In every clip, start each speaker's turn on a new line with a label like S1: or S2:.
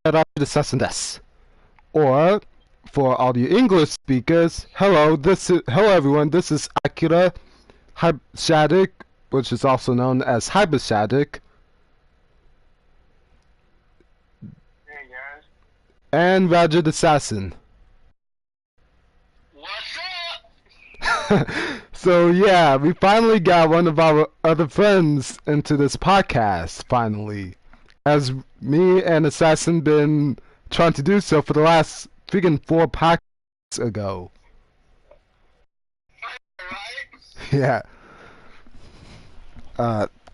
S1: desu. Or, for all you English speakers, hello everyone, this is Akira Shadik, which is also known as Hyper Shadik.
S2: Hey guys.
S1: And Roger the Assassin.
S2: What's up?
S1: So yeah, we finally got one of our other friends into this podcast, finally. As me and Assassin been trying to do so for the last freaking 4 podcasts ago.
S2: Right?
S1: Yeah.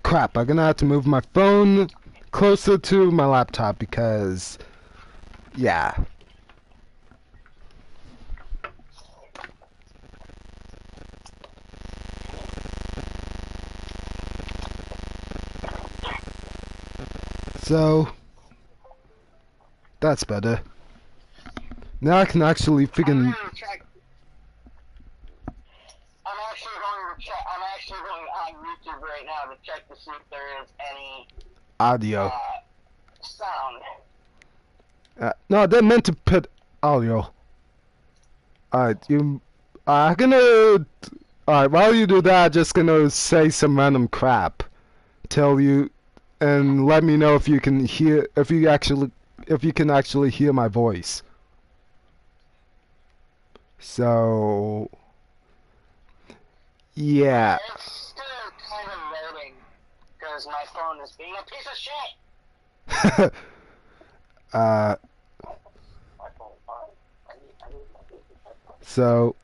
S1: Crap, I'm gonna have to move my phone closer to my laptop because, yeah. So, that's better. Now I can actually freaking...
S2: I'm actually going on YouTube right now to check to see if there is any
S1: audio.
S2: Sound.
S1: No, they're meant to put audio. Alright, Alright, while you do that, I'm just gonna say some random crap. Tell you, and let me know if you can hear, if you can actually hear my voice. So, yeah.
S2: It's still kind of loading because my phone is being a piece of shit.
S1: So,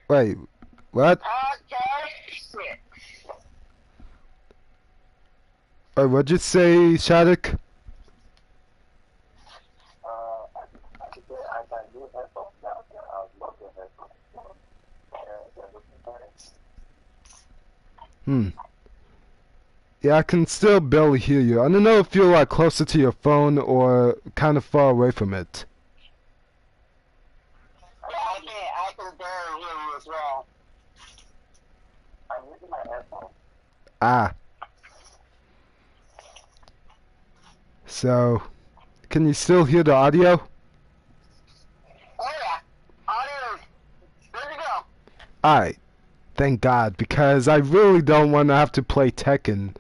S1: wait, what? Wait, what'd you say, Shadik? Yeah, I can still barely hear you. I don't know if you're like closer to your phone or kind of far away from it.
S2: I can barely hear you as well. I'm using my headphones.
S1: Ah. So, can you still hear the audio?
S2: Oh yeah, audio is good to go.
S1: Alright. Thank God, because I really don't want to have to play Tekken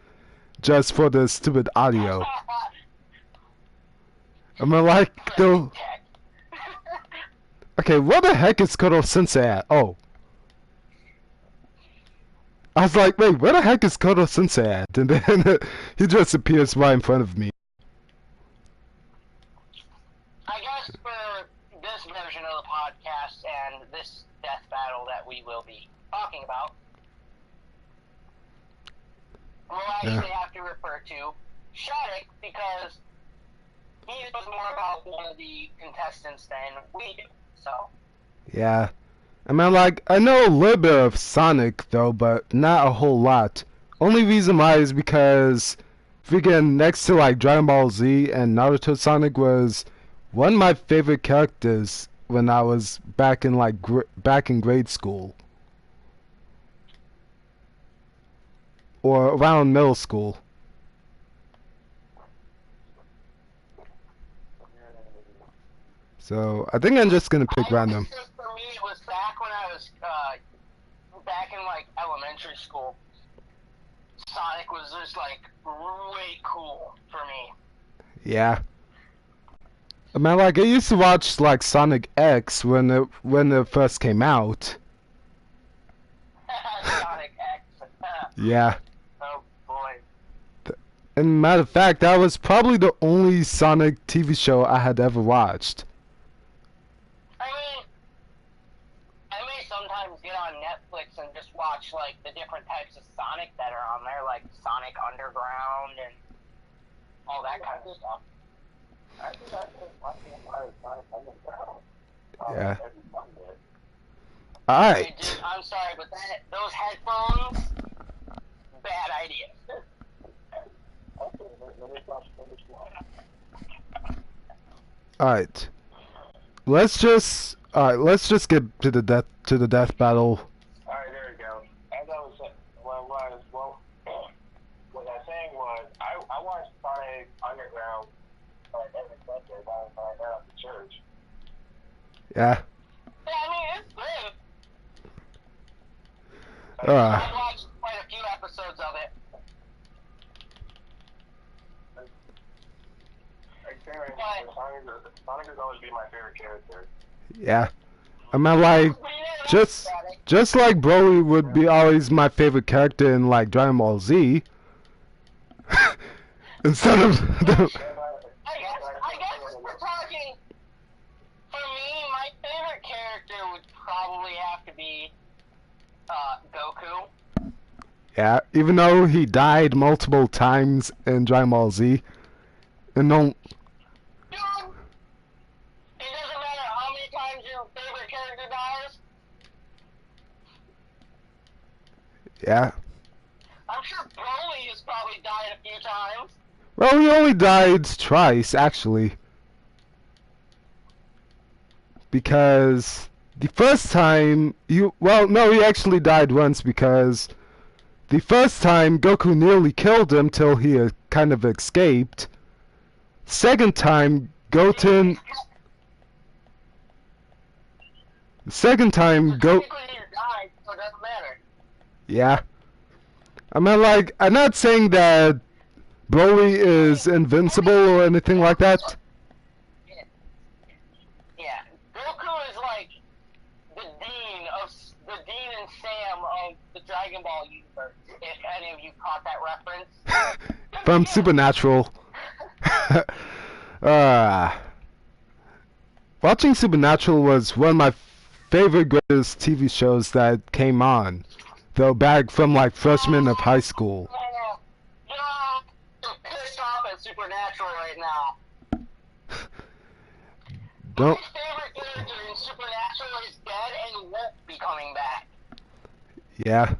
S1: just for the stupid audio. I mean, like, the... Okay, what the heck is Kodo Sensei at? Oh. I was like, wait, where the heck is Kodo Sensei at? And then he just appears right in front of me.
S2: I guess for this version of the podcast and this death battle that we will be talking about, we'll actually have to refer to Shadik because he knows more about one of the contestants than we do, so.
S1: Yeah. I mean, like, I know a little bit of Sonic, though, but not a whole lot. Only reason why is because freaking next to, like, Dragon Ball Z and Naruto Sonic was one of my favorite characters when I was back in, like, back in grade school. Or around middle school. So, I think I'm just gonna pick random.
S2: For me, it was back when I was, back in, like, elementary school. Sonic was just, like, way cool for me.
S1: Yeah. I mean, like, I used to watch, like, Sonic X when it first came out.
S2: Sonic X.
S1: Yeah.
S2: Oh, boy.
S1: And matter of fact, that was probably the only Sonic TV show I had ever watched.
S2: I mean, I may sometimes get on Netflix and just watch, like, the different types of Sonic that are on there, like Sonic Underground and all that kind of stuff.
S1: Yeah. Alright.
S2: I'm sorry, but those headphones, bad idea.
S1: Alright. Let's just get to the death battle.
S2: Alright, there we go. As I was saying, what I was saying was
S3: I watched Sonic Underground like every Sunday while I got out to church.
S1: Yeah.
S2: Yeah, I mean, it's good.
S1: Uh,
S2: I watched quite a few episodes of it.
S3: Sonic has always been my favorite character.
S1: yeah. I mean, like, just like Broly would be always my favorite character in, like, Dragon Ball Z. Instead of the...
S2: I guess we're talking, for me, my favorite character would probably have to be, Goku.
S1: Yeah, even though he died multiple times in Dragon Ball Z. And don't...
S2: Dude, it doesn't matter how many times your favorite character dies.
S1: Yeah.
S2: I'm sure Broly has probably died a few times.
S1: Well, he only died twice, actually. Because the first time well, no, he actually died once because the first time Goku nearly killed him till he kind of escaped. Second time, Goten...
S2: Technically he died, so it doesn't matter.
S1: Yeah. I mean, like, I'm not saying that Broly is invincible or anything like that.
S2: Yeah, Goku is like the Dean and Sam of the Dragon Ball universe. If any of you caught that reference.
S1: From Supernatural. Watching Supernatural was one of my favorite greatest TV shows that came on. Though back from like freshman of high school.
S2: I'm pissed off at Supernatural right now.
S1: Don't.
S2: My favorite character in Supernatural is dead and won't be coming back.
S1: Yeah.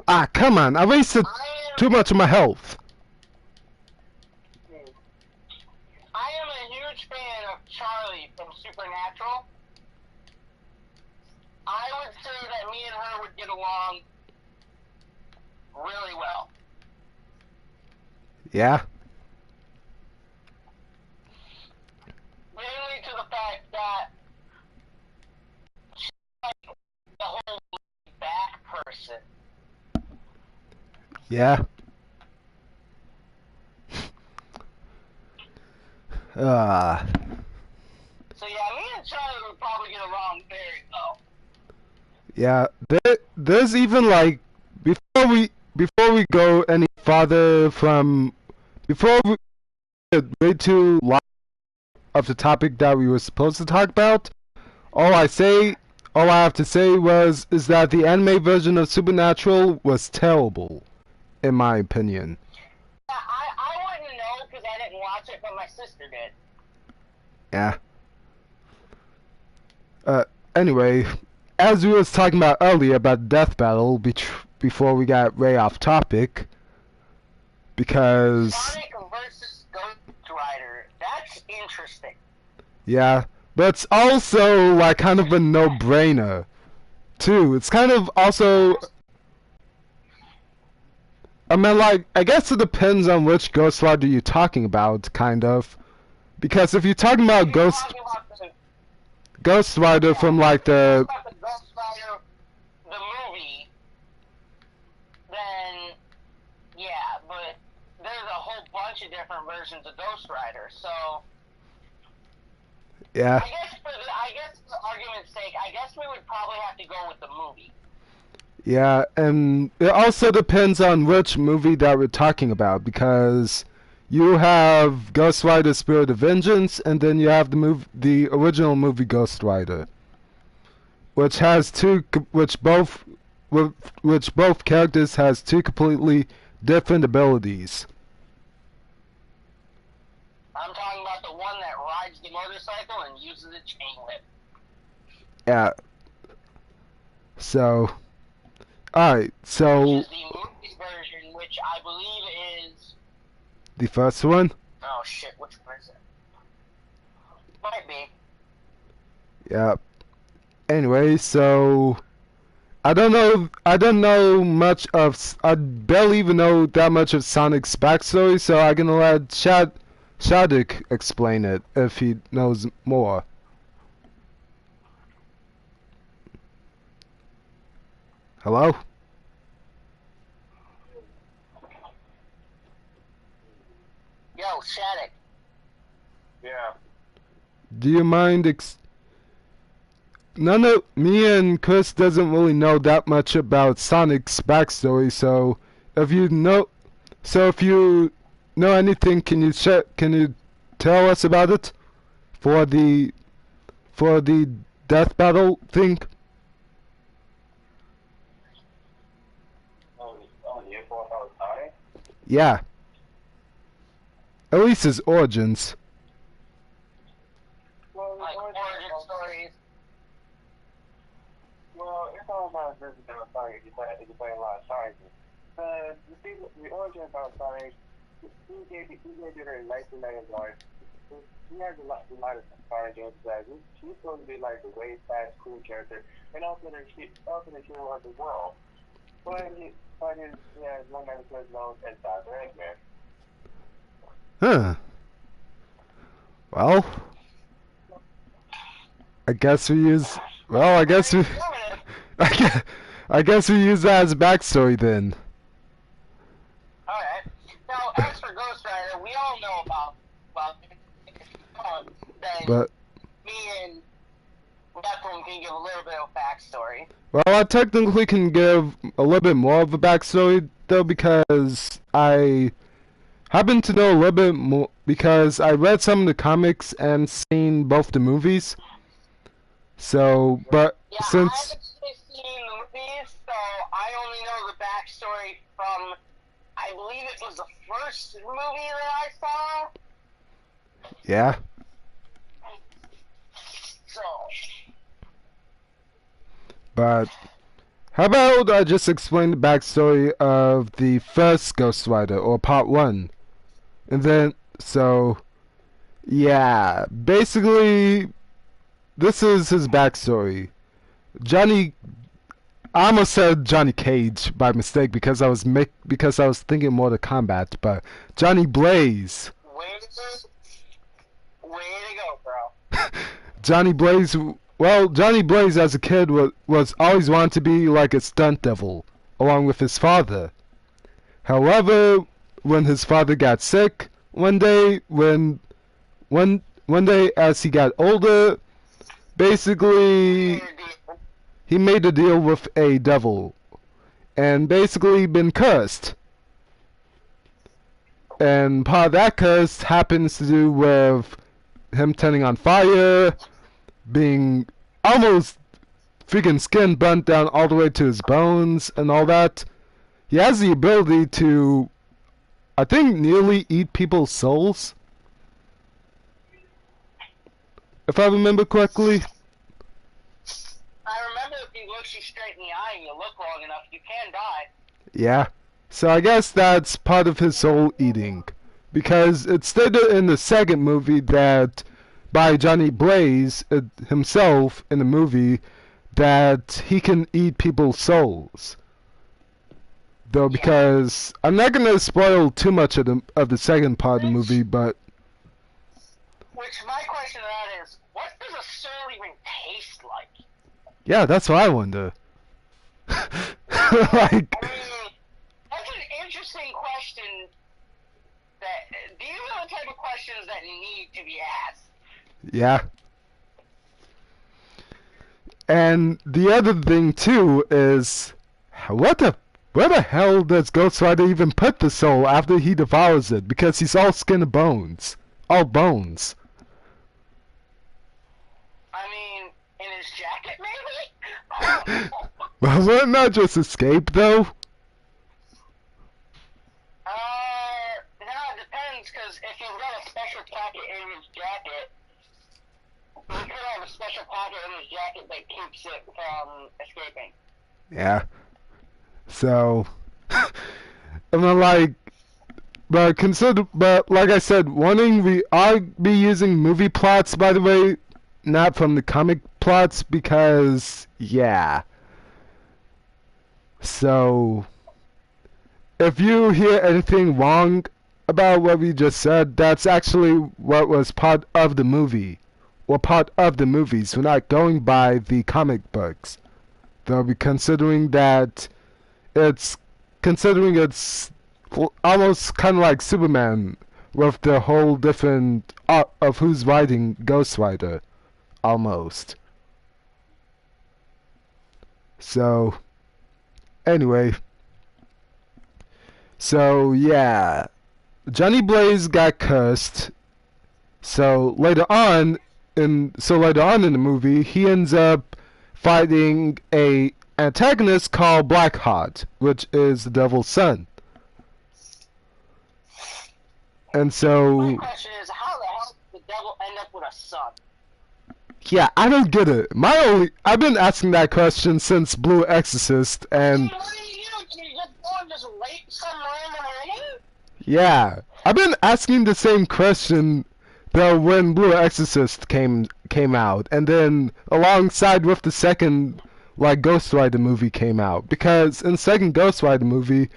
S1: Ah, come on! I wasted too much of my health.
S2: I am a huge fan of Charlie from Supernatural. I would say that me and her would get along really well.
S1: Yeah.
S2: Mainly to the fact that she's like the whole back person.
S1: Yeah.
S2: So yeah, me and Charlie would probably get along very well.
S1: Yeah, there's even like before we go any farther before we get way too long of the topic that we were supposed to talk about, all I have to say is that the anime version of Supernatural was terrible, in my opinion.
S2: I wouldn't know because I didn't watch it, but my sister did.
S1: Yeah. Anyway, as we was talking about earlier about Death Battle, before we got way off topic, because...
S2: Sonic versus Ghost Rider, that's interesting.
S1: Yeah, but it's also, like, kind of a no-brainer, too. It's kind of also... I mean, like, I guess it depends on which Ghost Rider you're talking about, kind of. Because if you're talking about Ghost Rider from, like, the...
S2: Ghost Rider, the movie, then, yeah, but there's a whole bunch of different versions of Ghost Rider, so...
S1: Yeah.
S2: I guess for argument's sake, I guess we would probably have to go with the movie.
S1: Yeah, and it also depends on which movie that we're talking about, because you have Ghost Rider Spirit of Vengeance, and then you have the original movie Ghost Rider, which both characters has two completely different abilities.
S2: I'm talking about the one that rides the motorcycle and uses a chain whip.
S1: Yeah. So, alright, so...
S2: Which is the movie version, which I believe is...
S1: The first one?
S2: Oh shit, which one is it? Might be.
S1: Yeah. Anyway, so... I don't know much of. I barely even know that much of Sonic's backstory, so I'm gonna let Shadik explain it if he knows more. Hello?
S2: Yo, Shattuck.
S3: Yeah.
S1: Do you mind None of me and Chris doesn't really know that much about Sonic's backstory, so if you know anything, can you tell us about it for the death battle thing?
S3: Oh, the info about Sonic?
S1: Yeah. At least his origins.
S3: Well,
S2: Like origin stories.
S3: Well, it's all about this about Sonic if you play a lot of Sonic. You see, the origin about Sonic, he gave it in 1991. He has a lot of Sonic games that he's supposed to be like the way fast, cool character, and also the hero of the world. But he has one man who is known as Dr. Eggman.
S1: Huh. Well, I guess we use. Well, I guess we. I guess we use that as a backstory then.
S2: Alright. Now, as for Ghost Rider, we all know about, well, then
S1: But
S2: me and Nephilim can give a little bit of backstory.
S1: well, I technically can give a little bit more of a backstory though, because I happen to know a little bit more because I read some of the comics and seen both the movies. So, but
S2: Yeah, I
S1: since
S2: haven't seen the movies, so I only know the backstory from, I believe it was the first movie that I saw.
S1: yeah,
S2: So,
S1: but how about I just explain the backstory of the first Ghost Rider or Part 1, and then yeah, basically this is his backstory. I almost said Johnny Cage by mistake because I was thinking Mortal Kombat, but Johnny Blaze.
S2: way to go, bro.
S1: Johnny Blaze. Well, Johnny Blaze as a kid was always wanted to be like a stunt devil, along with his father. However, when his father got sick one day, as he got older, basically he made a deal with a devil, and basically been cursed. And part of that curse happens to do with him turning on fire, being almost freaking skin burnt down all the way to his bones and all that. He has the ability to, I think, nearly eat people's souls, if I remember correctly.
S2: I remember if he looks you straight in the eye and you look long enough, you can die.
S1: Yeah. So I guess that's part of his soul eating. Because it's stated in the second movie that, by Johnny Blaze himself in the movie, that he can eat people's souls. Though, because I'm not gonna spoil too much of the second part of the movie, but
S2: Which, my question to that is, what does a soul even taste like?
S1: yeah, that's what I wonder. Like,
S2: I mean, that's an interesting question. These are the type of questions that need to be asked.
S1: yeah. And the other thing too is, where the hell does Ghost Rider even put the soul after he devours it? Because he's all skin and bones, all bones.
S2: I mean, in his jacket, maybe? I don't know.
S1: Well, wouldn't that just escape though?
S2: No, it depends, because if he's got a special pocket in his jacket, he could have a special pocket in his jacket that keeps it from escaping.
S1: Yeah. So, I'm like, but like I said, I'll be using movie plots, by the way, not from the comic plots, because, yeah. So, if you hear anything wrong about what we just said, that's actually what was part of the movie. Or part of the movies. We're not going by the comic books. They'll be considering it's almost kind of like Superman with the whole different of who's writing Ghost Rider. Almost. So, anyway. So, yeah. Johnny Blaze got cursed. So, later on in the movie, he ends up fighting a antagonist called Blackheart, which is the devil's son. And so...
S2: My question is, how the hell did the devil end up with a son?
S1: Yeah, I don't get it. I've been asking that question since Blue Exorcist, and...
S2: What do you do? Can you just go and just rape some random lady?
S1: Yeah, I've been asking the same question though when Blue Exorcist came out, and then alongside with the second Ghost Rider movie came out, because in the second Ghost Rider movie,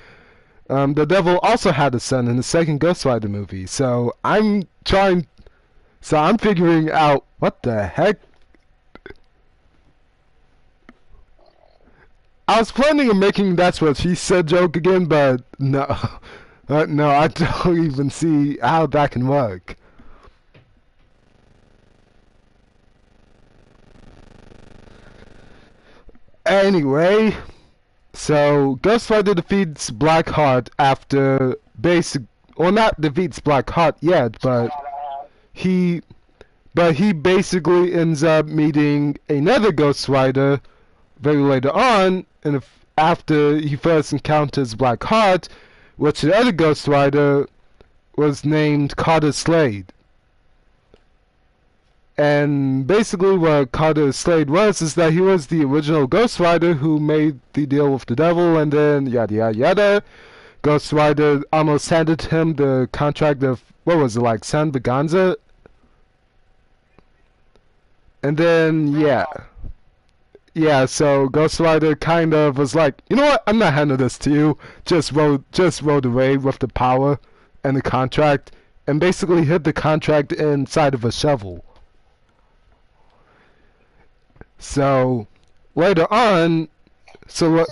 S1: the devil also had a son in the second Ghost Rider movie. So I'm figuring out what the heck. I was planning on making That's What She Said joke again, but no. No, I don't even see how that can work. Anyway, so Ghost Rider defeats Blackheart after not defeats Blackheart yet, but he basically ends up meeting another Ghost Rider very later on, and after he first encounters Blackheart, which the other Ghost Rider was named Carter Slade. And basically what Carter Slade was is that he was the original Ghost Rider who made the deal with the devil, and then yada yada yada. Ghost Rider almost handed him the contract of, what was it, San Vaganza? And then, yeah. Yeah, so Ghost Rider kind of was like, you know what, I'm not handing this to you. Just rode away with the power and the contract, and basically hid the contract inside of a shovel. So, later on,
S2: Yeah,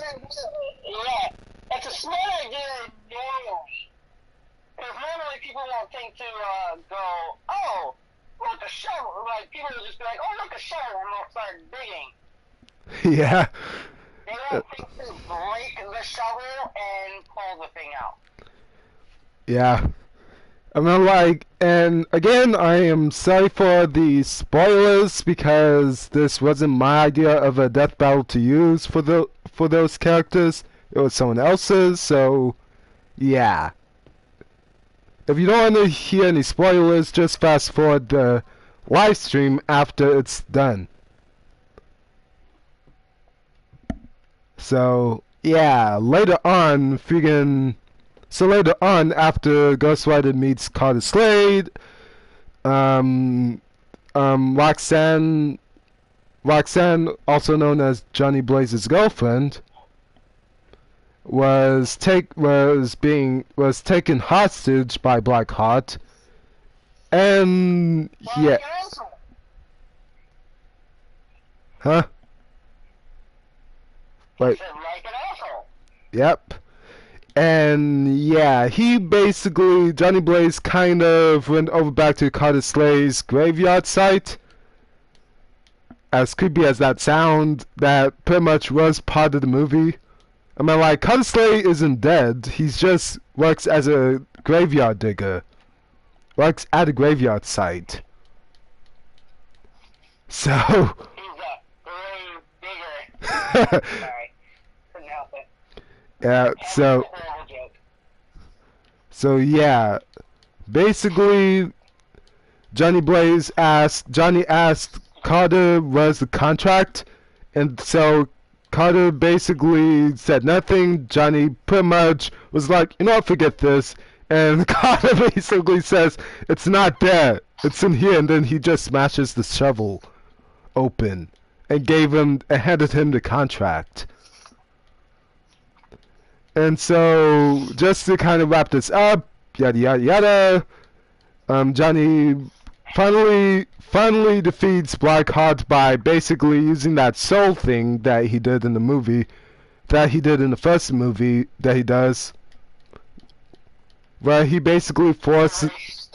S2: it's a smart idea normally. Because normally people won't think to go, oh, look, a shovel. Like, people will just be like, oh, look, a shovel, and they'll start digging.
S1: Yeah.
S2: They don't think to break the shovel and pull the thing out.
S1: Yeah. I mean, and again, I am sorry for the spoilers, because this wasn't my idea of a death battle to use for those characters. It was someone else's, so yeah. If you don't want to hear any spoilers, just fast forward the live stream after it's done. So yeah, later on, after Ghost Rider meets Carter Slade, Roxanne, also known as Johnny Blaze's girlfriend, was taken hostage by Blackheart, and yeah, huh? Wait.
S2: Like an asshole.
S1: Yep. And yeah, Johnny Blaze kind of went over back to Carter Slade's graveyard site. As creepy as that sound, that pretty much was part of the movie. I mean, Carter Slade isn't dead, he just works as a graveyard digger. Works at a graveyard site. So...
S2: He's a grave digger. Sorry. Couldn't help it.
S1: Yeah, so yeah, basically, Johnny asked Carter where's the contract, and so Carter basically said nothing. Johnny pretty much was like, you know what, forget this, and Carter basically says, it's not there, it's in here, and then he just smashes the shovel open, and handed him the contract. And so, just to kind of wrap this up, yada yada yada, Johnny finally defeats Blackheart by basically using that soul thing that he did in the movie, that he did in the first movie that he does, where he basically forces.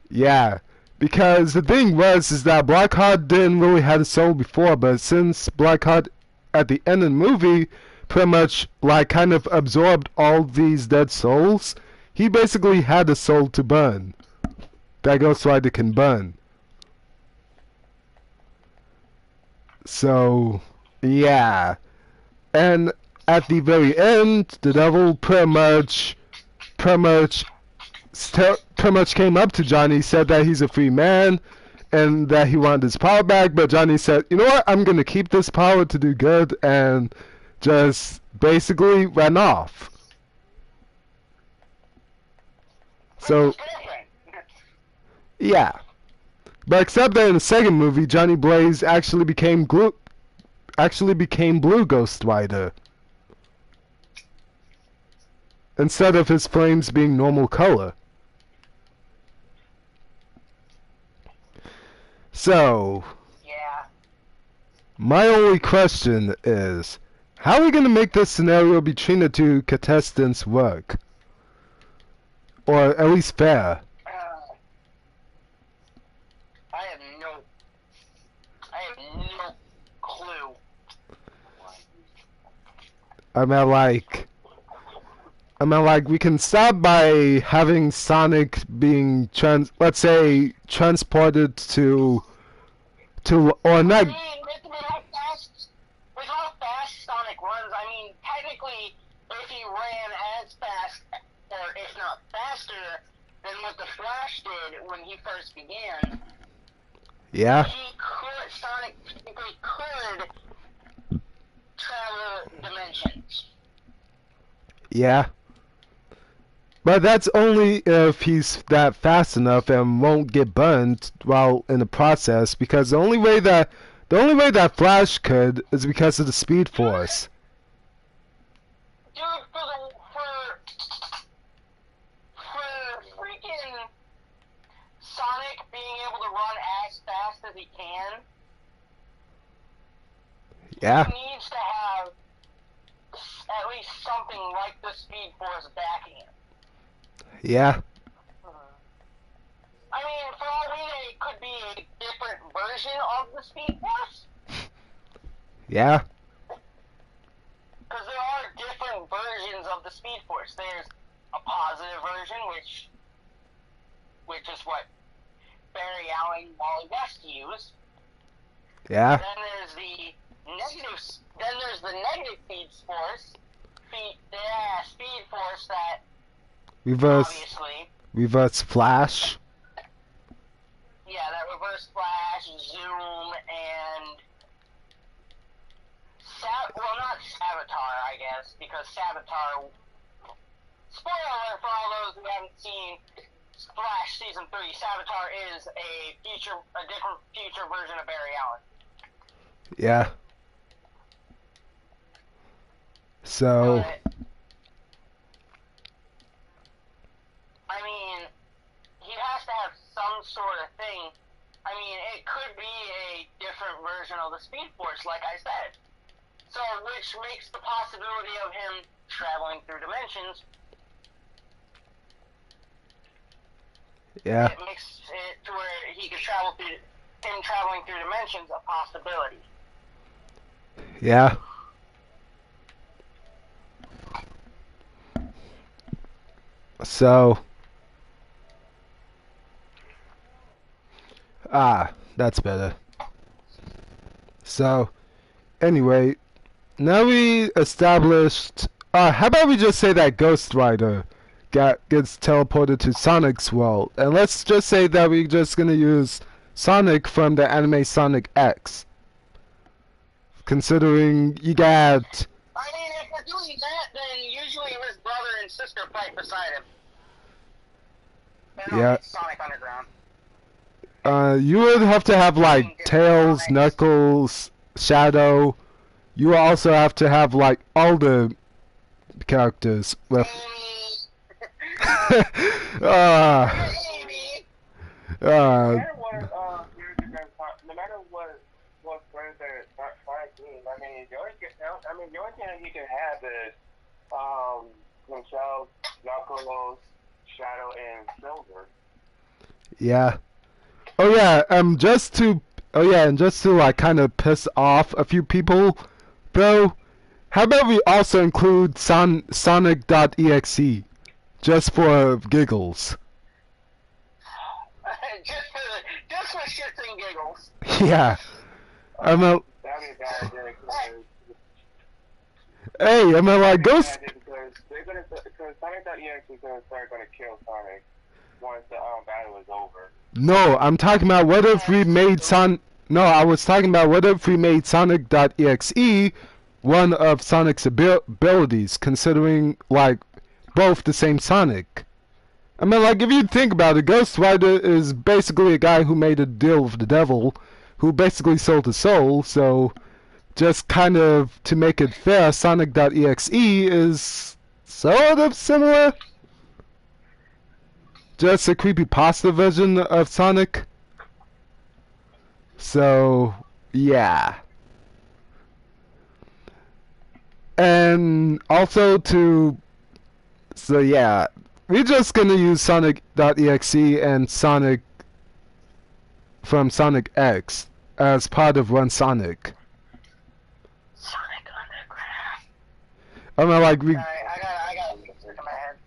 S1: Yeah, because the thing is that Blackheart didn't really have a soul before, but since Blackheart at the end of the movie pretty much like kind of absorbed all these dead souls, he basically had a soul to burn. That Ghost Rider can burn. So, yeah. And at the very end, the devil pretty much came up to Johnny, said that he's a free man, and that he wanted his power back, but Johnny said, you know what, I'm gonna keep this power to do good, and just basically ran off. So, yeah. But except that in the second movie, Johnny Blaze actually became Blue Ghost Rider, instead of his flames being normal color. So,
S2: yeah.
S1: My only question is, how are we going to make this scenario between the two contestants work? Or at least fair?
S2: I have no clue.
S1: I mean, like, we can start by having Sonic being let's say, transported to, or not.
S2: I mean, with how fast Sonic runs, I mean, technically, if he ran as fast, or if not faster, than what the Flash did when he first began,
S1: Yeah.
S2: Sonic technically could travel dimensions.
S1: Yeah. But that's only if he's that fast enough and won't get burned while in the process, because the only way that Flash could is because of the Speed Force.
S2: Dude, for freaking Sonic being able to run as fast as he can,
S1: Yeah.
S2: he needs to have at least something like the Speed Force backing him.
S1: Yeah.
S2: I mean, for all we know, it could be a different version of the Speed Force.
S1: Yeah.
S2: Because there are different versions of the Speed Force. There's a positive version, which is what Barry Allen and Wally West use.
S1: Yeah.
S2: Then there's the negative Speed Force. Speed Force that
S1: Reverse Flash.
S2: Yeah, that reverse Flash, Zoom, and not Savitar, I guess, because Savitar. Spoiler alert for all those who haven't seen Flash Season 3. Savitar is a different future version of Barry Allen.
S1: Yeah. So.
S2: I mean, he has to have some sort of thing. I mean, it could be a different version of the Speed Force, like I said. So, which makes the possibility of him traveling through dimensions.
S1: Yeah.
S2: It makes it to where he could traveling through dimensions a possibility.
S1: Yeah. So. That's better. So, anyway, now we established. How about we just say that Ghost Rider gets teleported to Sonic's world, and let's just say that we're just gonna use Sonic from the anime Sonic X. Considering you got.
S2: I mean, if we're doing that, then usually his brother and sister fight beside him.
S1: Yeah.
S2: Sonic Underground.
S1: You would have to have like Tails, Knuckles, Shadow, you also have to have like all the characters with.
S3: No matter what friends that fight team, I mean, the only thing that you can have is themselves, Knuckles, Shadow, and Silver.
S1: Yeah. Oh yeah. And just to like kind of piss off a few people, though, how about we also include Sonic.exe, just for giggles.
S2: just for shits and giggles.
S1: Yeah.
S3: That'd be a bad idea,
S1: Hey, I mean, like, Ghost.
S3: Because Sonic.exe is gonna start gonna kill Sonic once the battle is over.
S1: No, I'm talking about what if we made No, I was talking about what if we made Sonic.exe one of Sonic's abilities, considering like both the same Sonic. I mean, like, if you think about it, Ghost Rider is basically a guy who made a deal with the devil, who basically sold his soul, so just kind of to make it fair, Sonic.exe is sort of similar. Just a creepypasta version of Sonic. So, yeah. And also so yeah, we're just gonna use Sonic.exe and Sonic from Sonic X as part of one Sonic.
S2: Sonic Underground.
S1: I mean, like,
S2: I got it in my head.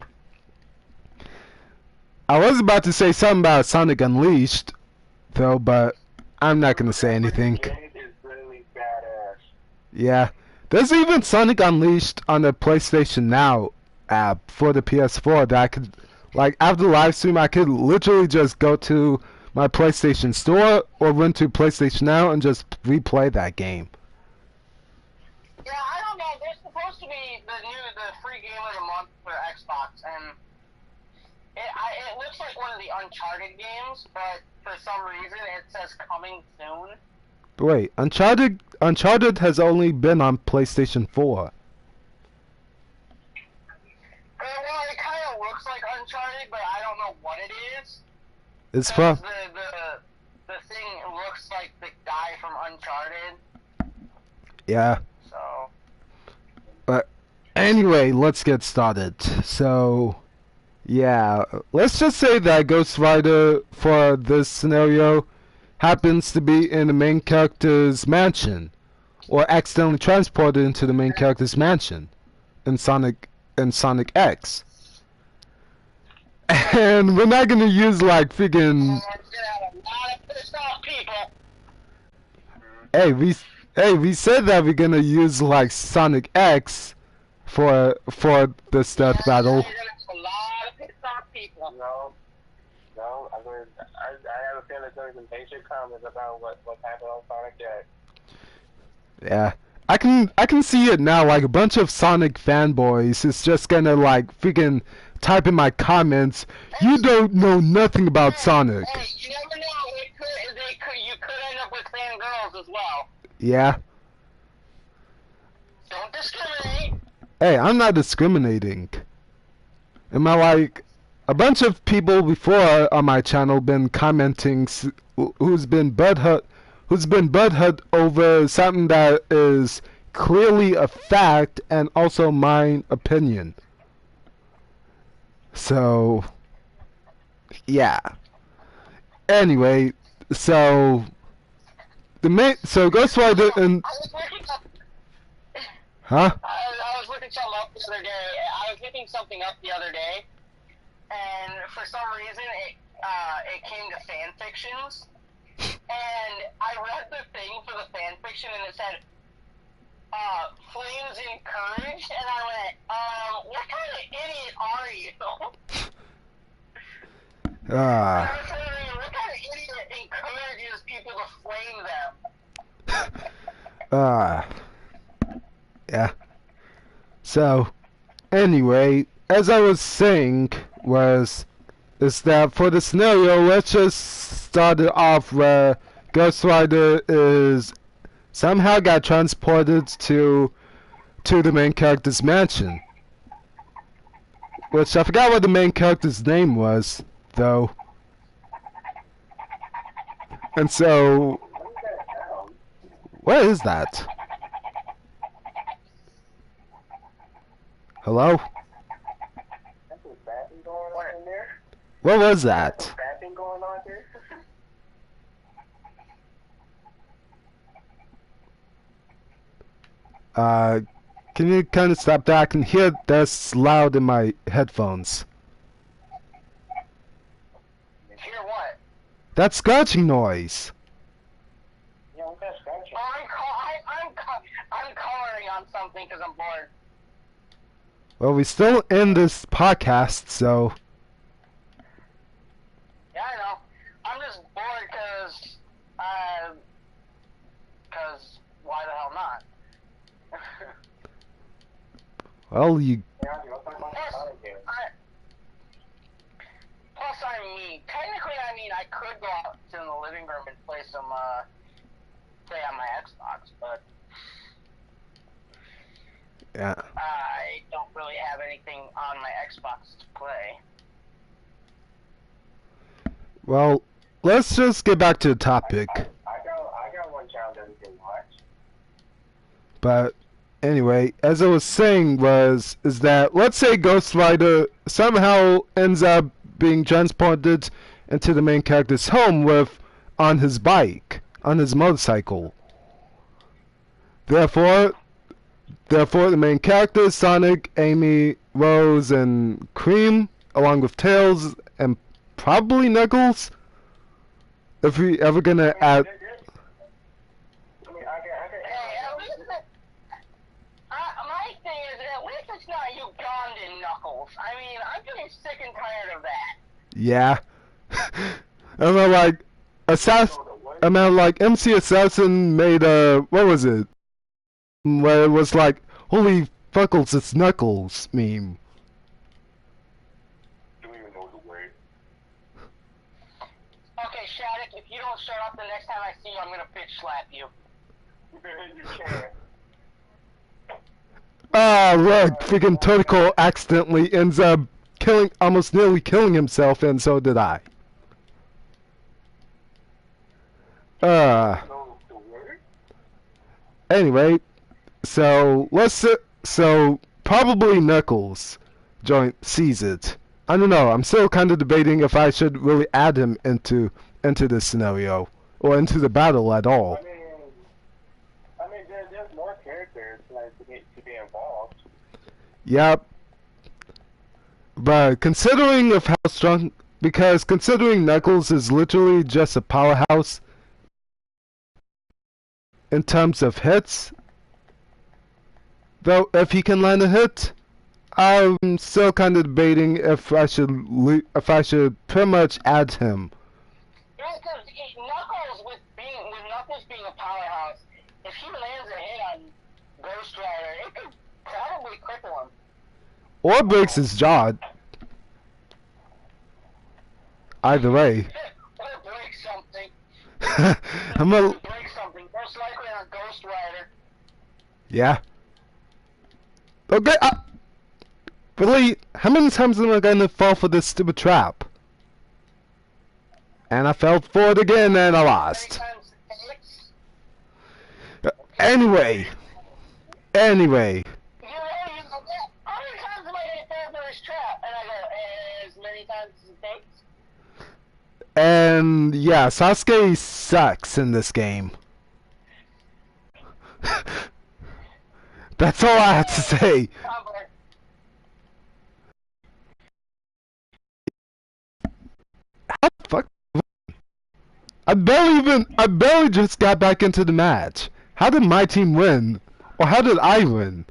S1: I was about to say something about Sonic Unleashed, though, but I'm not gonna say anything.
S3: It is really badass.
S1: Yeah. There's even Sonic Unleashed on the PlayStation Now app for the PS4 that I could, like, after the live stream, I could literally just go to my PlayStation Store or run to PlayStation Now and just replay that game.
S2: Yeah, I don't know. There's supposed to be the free game of the month for Xbox, and it looks like one of the Uncharted games, but for some reason it says coming soon.
S1: Wait, Uncharted has only been on PlayStation 4.
S2: Well, it kind of looks like Uncharted, but I don't know what it is.
S1: It's from
S2: The thing looks like the guy from Uncharted.
S1: yeah.
S2: So.
S1: But anyway, let's get started. So, yeah, let's just say that Ghost Rider for this scenario happens to be in the main character's mansion, or accidentally transported into the main character's mansion in Sonic X. And we're not gonna use like friggin' we said that we're gonna use like Sonic X for this death battle.
S3: No, I have a feeling there's going to be some basic comments about what happened on Sonic X.
S1: Yeah, I can see it now. Like a bunch of Sonic fanboys is just gonna like freaking type in my comments. You don't know nothing about Sonic.
S2: Hey, you never know. You could end up with fangirls as well.
S1: Yeah.
S2: Don't discriminate.
S1: Hey, I'm not discriminating. Am I like? A bunch of people before on my channel been commenting who's been butthurt over something that is clearly a fact and also my opinion. So yeah. Anyway, so Ghost Rider and huh?
S2: I was looking something up the other day. I was looking something up the other day. And for some reason, it came to fan fictions, and I read the thing for the fan fiction, and it said, flames encouraged, and I went, what kind of idiot are you? And I was wondering, what kind of idiot encourages people to flame them?
S1: Yeah. So, anyway, as I was saying, is that for the scenario, let's just start it off where Ghost Rider is somehow got transported to the main character's mansion. Which I forgot what the main character's name was, though. And so, what is that? Hello?
S3: That's what's bathing going on in there?
S1: What was that?
S3: Bathing going on there?
S1: Can you kind of stop that? I can hear that's loud in my headphones.
S2: Hear what?
S1: That scratching noise.
S3: Yeah, what's that scratching?
S2: I'm coloring on something because I'm bored.
S1: Well, we still in this podcast, so...
S2: Yeah, I know. I'm just bored because why the hell not?
S1: Well, you...
S3: Yeah, I'll talk about the Sonic game.
S2: Plus, I'm me. Technically, I mean, I could go out to the living room and play some, play on my Xbox, but
S1: Yeah.
S2: I don't really have anything on my Xbox to play.
S1: Well, let's just get back to the topic.
S3: I got one channel that we can watch.
S1: But anyway, as I was saying is that let's say Ghost Rider somehow ends up being transported into the main character's home on his bike, on his motorcycle. Therefore the main characters, Sonic, Amy, Rose, and Cream, along with Tails and probably Knuckles, if we ever gonna add.
S3: I mean, I
S2: Hey, at least my thing is, at least it's not Ugandan Knuckles. I mean, I'm getting sick and tired of that.
S1: Yeah. MC Assassin made what was it? Where it was like, holy fuckles, it's Knuckles meme.
S3: don't even know the word.
S2: Okay, Shattuck, if you don't shut up the next time I see you, I'm gonna bitch slap you.
S3: You can't.
S1: Ah, look, freaking Totoko accidentally ends up almost nearly killing himself, and so did I.
S3: Know the word?
S1: Anyway, so probably Knuckles sees it. I don't know. I'm still kind of debating if I should really add him into this scenario or into the battle at all.
S3: I mean, there's more characters like to be involved.
S1: Yep. But considering Knuckles is literally just a powerhouse in terms of hits, though if he can land a hit, I'm still kind of debating if I should pretty much add him.
S2: Yeah, because Knuckles being a powerhouse, if he lands a hit on Ghost Rider, it could probably cripple him.
S1: Or breaks his jaw. Either way.
S2: Or break something.
S1: I'm a...
S2: Break something, most likely on Ghost Rider.
S1: Yeah. Okay, really, how many times am I gonna fall for this stupid trap? And I fell for it again and I lost. Anyway.
S2: How many times am I gonna fall for this trap? And I go, as many times as it takes?
S1: And yeah, Sasuke sucks in this game. That's all I have to say. How the fuck? I barely just got back into the match. How did my team win? Or how did I win?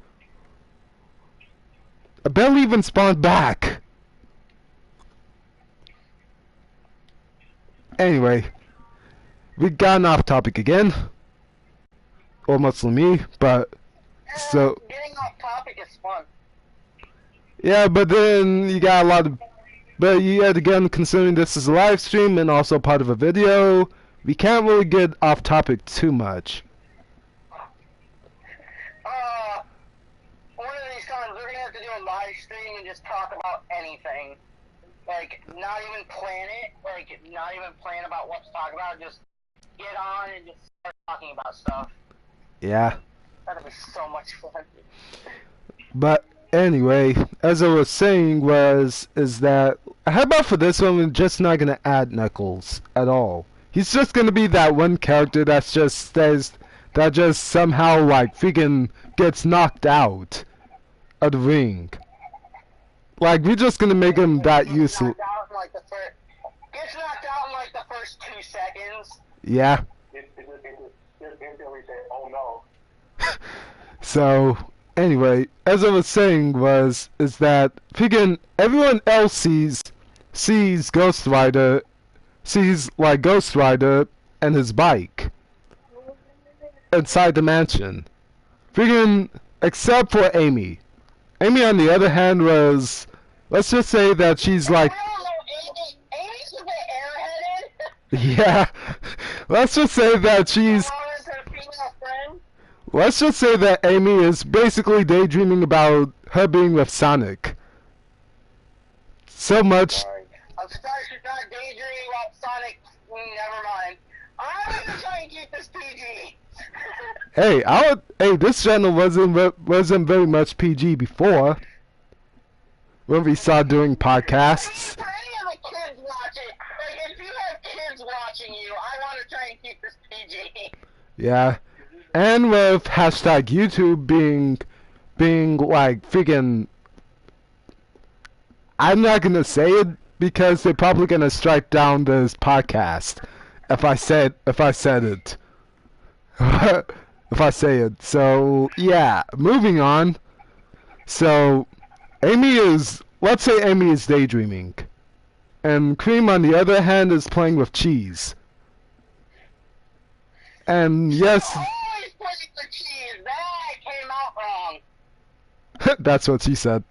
S1: I barely even spawned back. Anyway, we gotten off topic again. Or mostly me, but so
S2: Getting off topic is fun.
S1: yeah, but then you got a lot of, but yet again, considering this is a live stream and also part of a video, we can't really get off topic too much.
S2: stream and just talk about anything. Like, not even plan it, like, not even plan about what to talk about, just get on and just start talking about stuff.
S1: Yeah.
S2: That'd be so much fun.
S1: But anyway, as I was saying is that how about for this one we're just not gonna add Knuckles at all. He's just gonna be that one character that just somehow like freaking gets knocked out of the ring. Like we're just gonna make him that useless.
S2: Gets knocked out in like the first 2 seconds.
S1: Yeah.
S3: Oh no.
S1: So anyway, as I was saying is that freaking everyone else sees Ghost Rider and his bike inside the mansion. Freaking except for Amy. Amy on the other hand was, let's just say that she's like
S2: Amy's a bit airheaded.
S1: yeah. Let's just say that let's just say that Amy is basically daydreaming about her being with Sonic. So much.
S2: I'm surprised she's not daydreaming about Sonic. Never mind. I'm gonna try and keep this PG.
S1: Hey, this channel wasn't very much PG before. When we started doing podcasts.
S2: For any of the kids watching, like if you have kids watching you, I want to try and keep this PG.
S1: Yeah. And with hashtag YouTube being like freaking, I'm not gonna say it because they're probably gonna strike down this podcast if I said it. If I say it. So yeah, moving on. So let's say Amy is daydreaming, and Cream on the other hand is playing with cheese. And yes.
S2: The cheese. That came out wrong.
S1: That's what she said.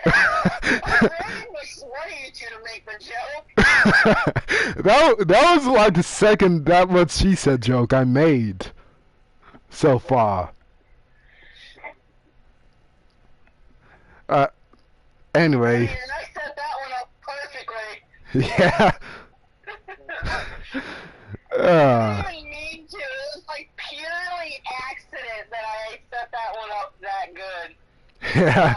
S2: I really persuaded you to make the joke.
S1: that was like the second that what she said joke I made so far. Anyway.
S2: And I set that one up perfectly.
S1: Yeah.
S2: I didn't mean to. It was like purely accident that I set that one up that good.
S1: Yeah.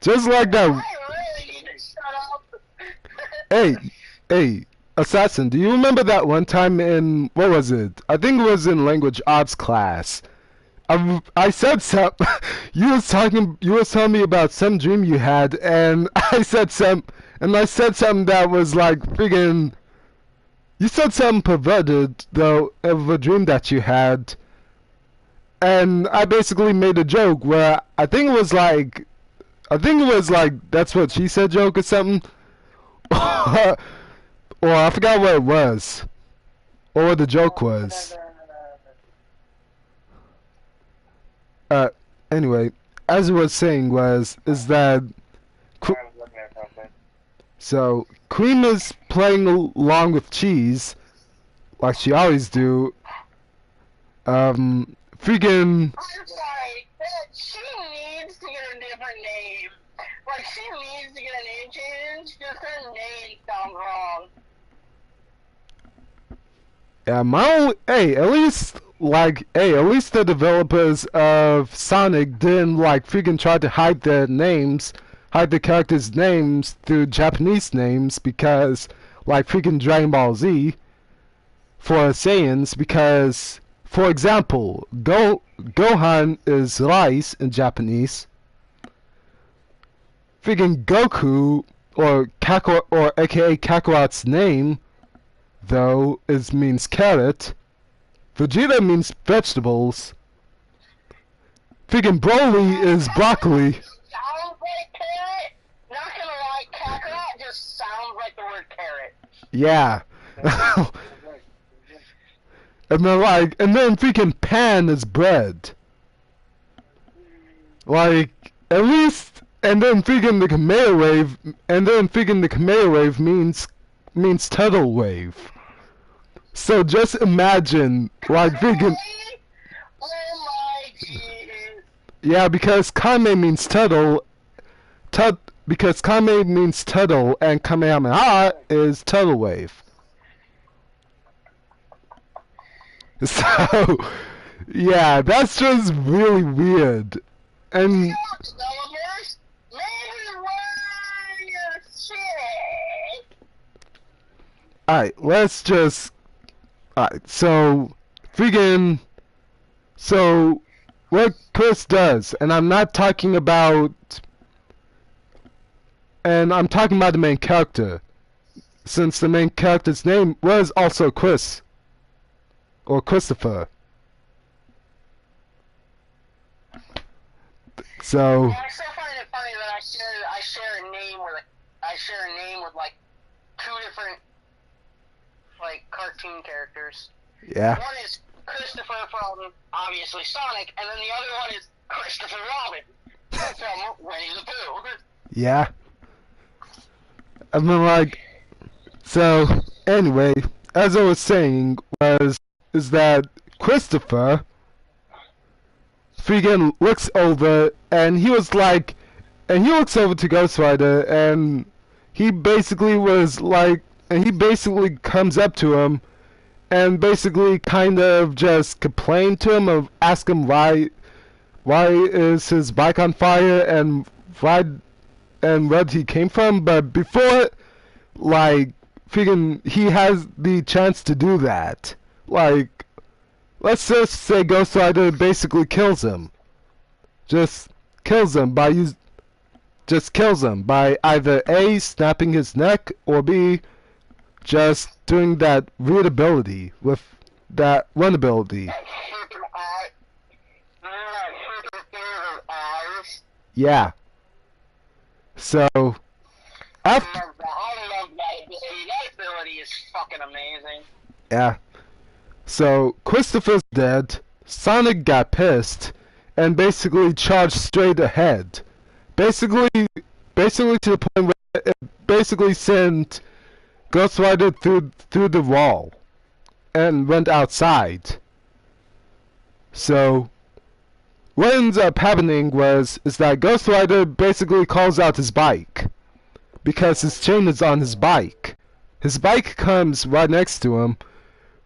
S1: Just like that.
S2: I really need to shut up.
S1: Hey, Assassin, do you remember that one time in, what was it? I think it was in language arts class. I said something, you was telling me about some dream you had, and I said something that was like friggin', you said something perverted, though, of a dream that you had, and I basically made a joke where I think it was like, that's what she said joke or something, or I forgot what it was, or what the joke was. Anyway, as I was saying is that, so, Cream is playing along with cheese, like she always do, freaking...
S2: I'm sorry, she needs to get a different name. Like, she needs to get a name change, because her name sounds wrong.
S1: Yeah, at least the developers of Sonic didn't, like, freaking try to hide the characters' names through Japanese names, because, like, freaking Dragon Ball Z, for Saiyans, because, for example, Gohan is rice in Japanese. Freaking Goku, or aka Kakarot's name, though, means carrot. Vegeta means vegetables. Freaking Broly is broccoli.
S2: Sounds like carrot. Not gonna lie, Kakarot just sounds like the word carrot.
S1: Yeah. and then freaking Pan is bread. Like, at least, and then freaking the Kameha wave means tidal wave. So just imagine, like, freaking...
S2: Oh my jeez.
S1: Yeah, because Kame means turtle. Because Kame means turtle, and Kamehameha is turtle wave. So, yeah, that's just really weird. And
S2: Developers, maybe learn your shit.
S1: alright, let's just. Alright, so what Chris does, and I'm talking about the main character, since the main character's name was also Chris, or Christopher. So.
S2: I still find it funny that I share a name with like two different like cartoon characters.
S1: Yeah.
S2: One is Christopher from obviously Sonic, and then the other one is Christopher Robin from Winnie the Pooh.
S1: Yeah. I mean, like, so anyway, as I was saying, is that Christopher freaking looks over, and he looks over to Ghost Rider, and he basically comes up to him, and basically kind of just complained to him, of ask him why is his bike on fire, and where he came from. But before, like, freaking, he has the chance to do that. Like, let's just say Ghost Rider basically kills him. Just kills him by either A, snapping his neck, or B, just doing that weird ability with that run ability. Yeah. So, after.
S2: I love that ability. That ability is fucking amazing.
S1: Yeah. So, Christopher's dead, Sonic got pissed, and basically charged straight ahead. Basically to the point where it basically sent Ghost Rider through the wall, and went outside. So, what ends up happening is that Ghost Rider basically calls out his bike, because his chain is on his bike. His bike comes right next to him,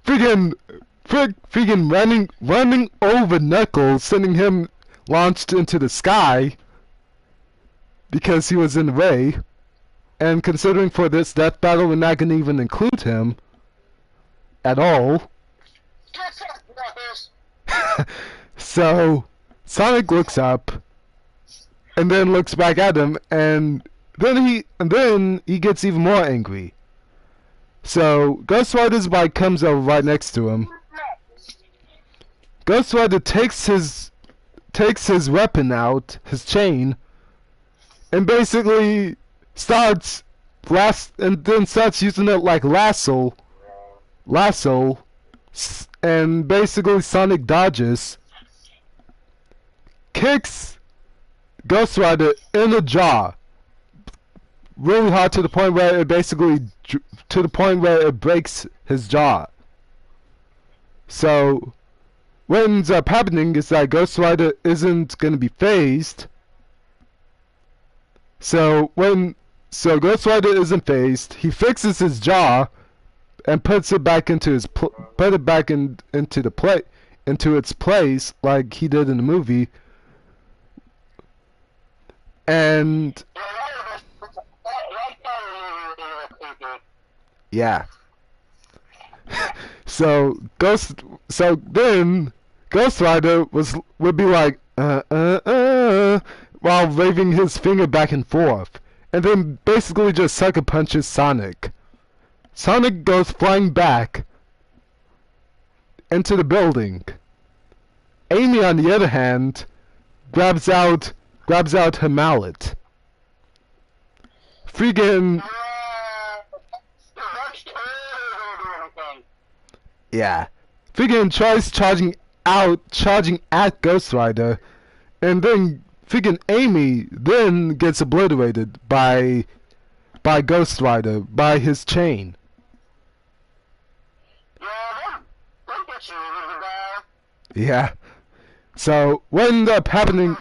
S1: freaking running over Knuckles, sending him launched into the sky, because he was in the way. And considering for this death battle, we're not gonna even include him at all. So Sonic looks up, and then looks back at him, and then he gets even more angry. So Ghost Rider's bike comes over right next to him. Ghost Rider takes his weapon out, his chain, and basically starts using it like lasso, and basically Sonic dodges, kicks Ghost Rider in the jaw really hard to the point where it breaks his jaw. So what ends up happening is that Ghost Rider isn't gonna be phased. So Ghost Rider isn't phased. He fixes his jaw and puts it back into its place like he did in the movie. And yeah. So then Ghost Rider would be like while waving his finger back and forth, and then basically just sucker punches Sonic. Sonic goes flying back into the building. Amy, on the other hand, grabs out her mallet. Freaking yeah. Freaking tries charging at Ghost Rider, and then freaking Amy then gets obliterated by Ghost Rider, by his chain. Yeah. So what ended up happening?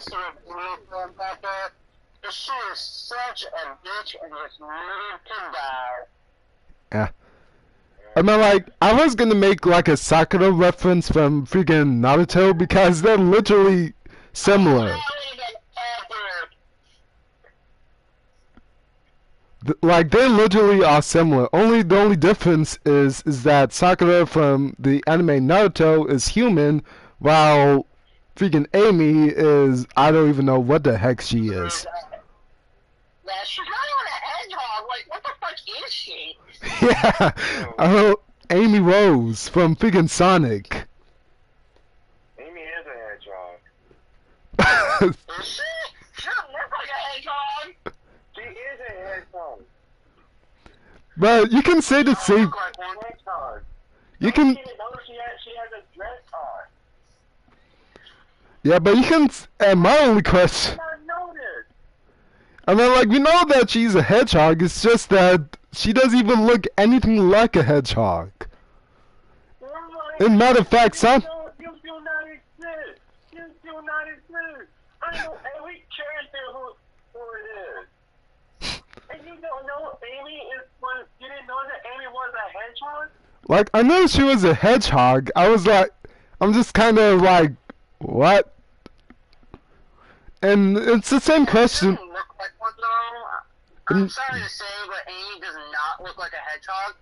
S2: She is such a bitch and just needed to die.
S1: Yeah. I mean, like, I was gonna make like a Sakura reference from freaking Naruto because they're literally similar. Like, they literally are similar. The only difference is that Sakura from the anime Naruto is human, while freaking Amy is, I don't even know what the heck she is.
S2: Yeah, she's not even a hedgehog. Like, what the fuck is she?
S1: Yeah, Amy Rose from freaking Sonic.
S3: Amy is a hedgehog.
S2: Is she? She doesn't look like a hedgehog.
S3: She is a hedgehog.
S1: But you can say the
S3: She
S1: same.
S3: looks like one hedgehog.
S1: You can.
S3: She has a dress on.
S1: Yeah, but you can. And my only question.
S3: I did not know this.
S1: I mean, like, we know that she's a hedgehog. It's just that she doesn't even look anything like a hedgehog. In matter of fact, some.
S3: You do not exist. You do not exist. I know every character who it is. And you don't know Amy you didn't know that Amy was a hedgehog?
S1: Like, I knew she was a hedgehog. I'm just kind of like, what? And it's the same question.
S2: Doesn't look like one, though. I'm sorry to say, but Amy does not look like a hedgehog.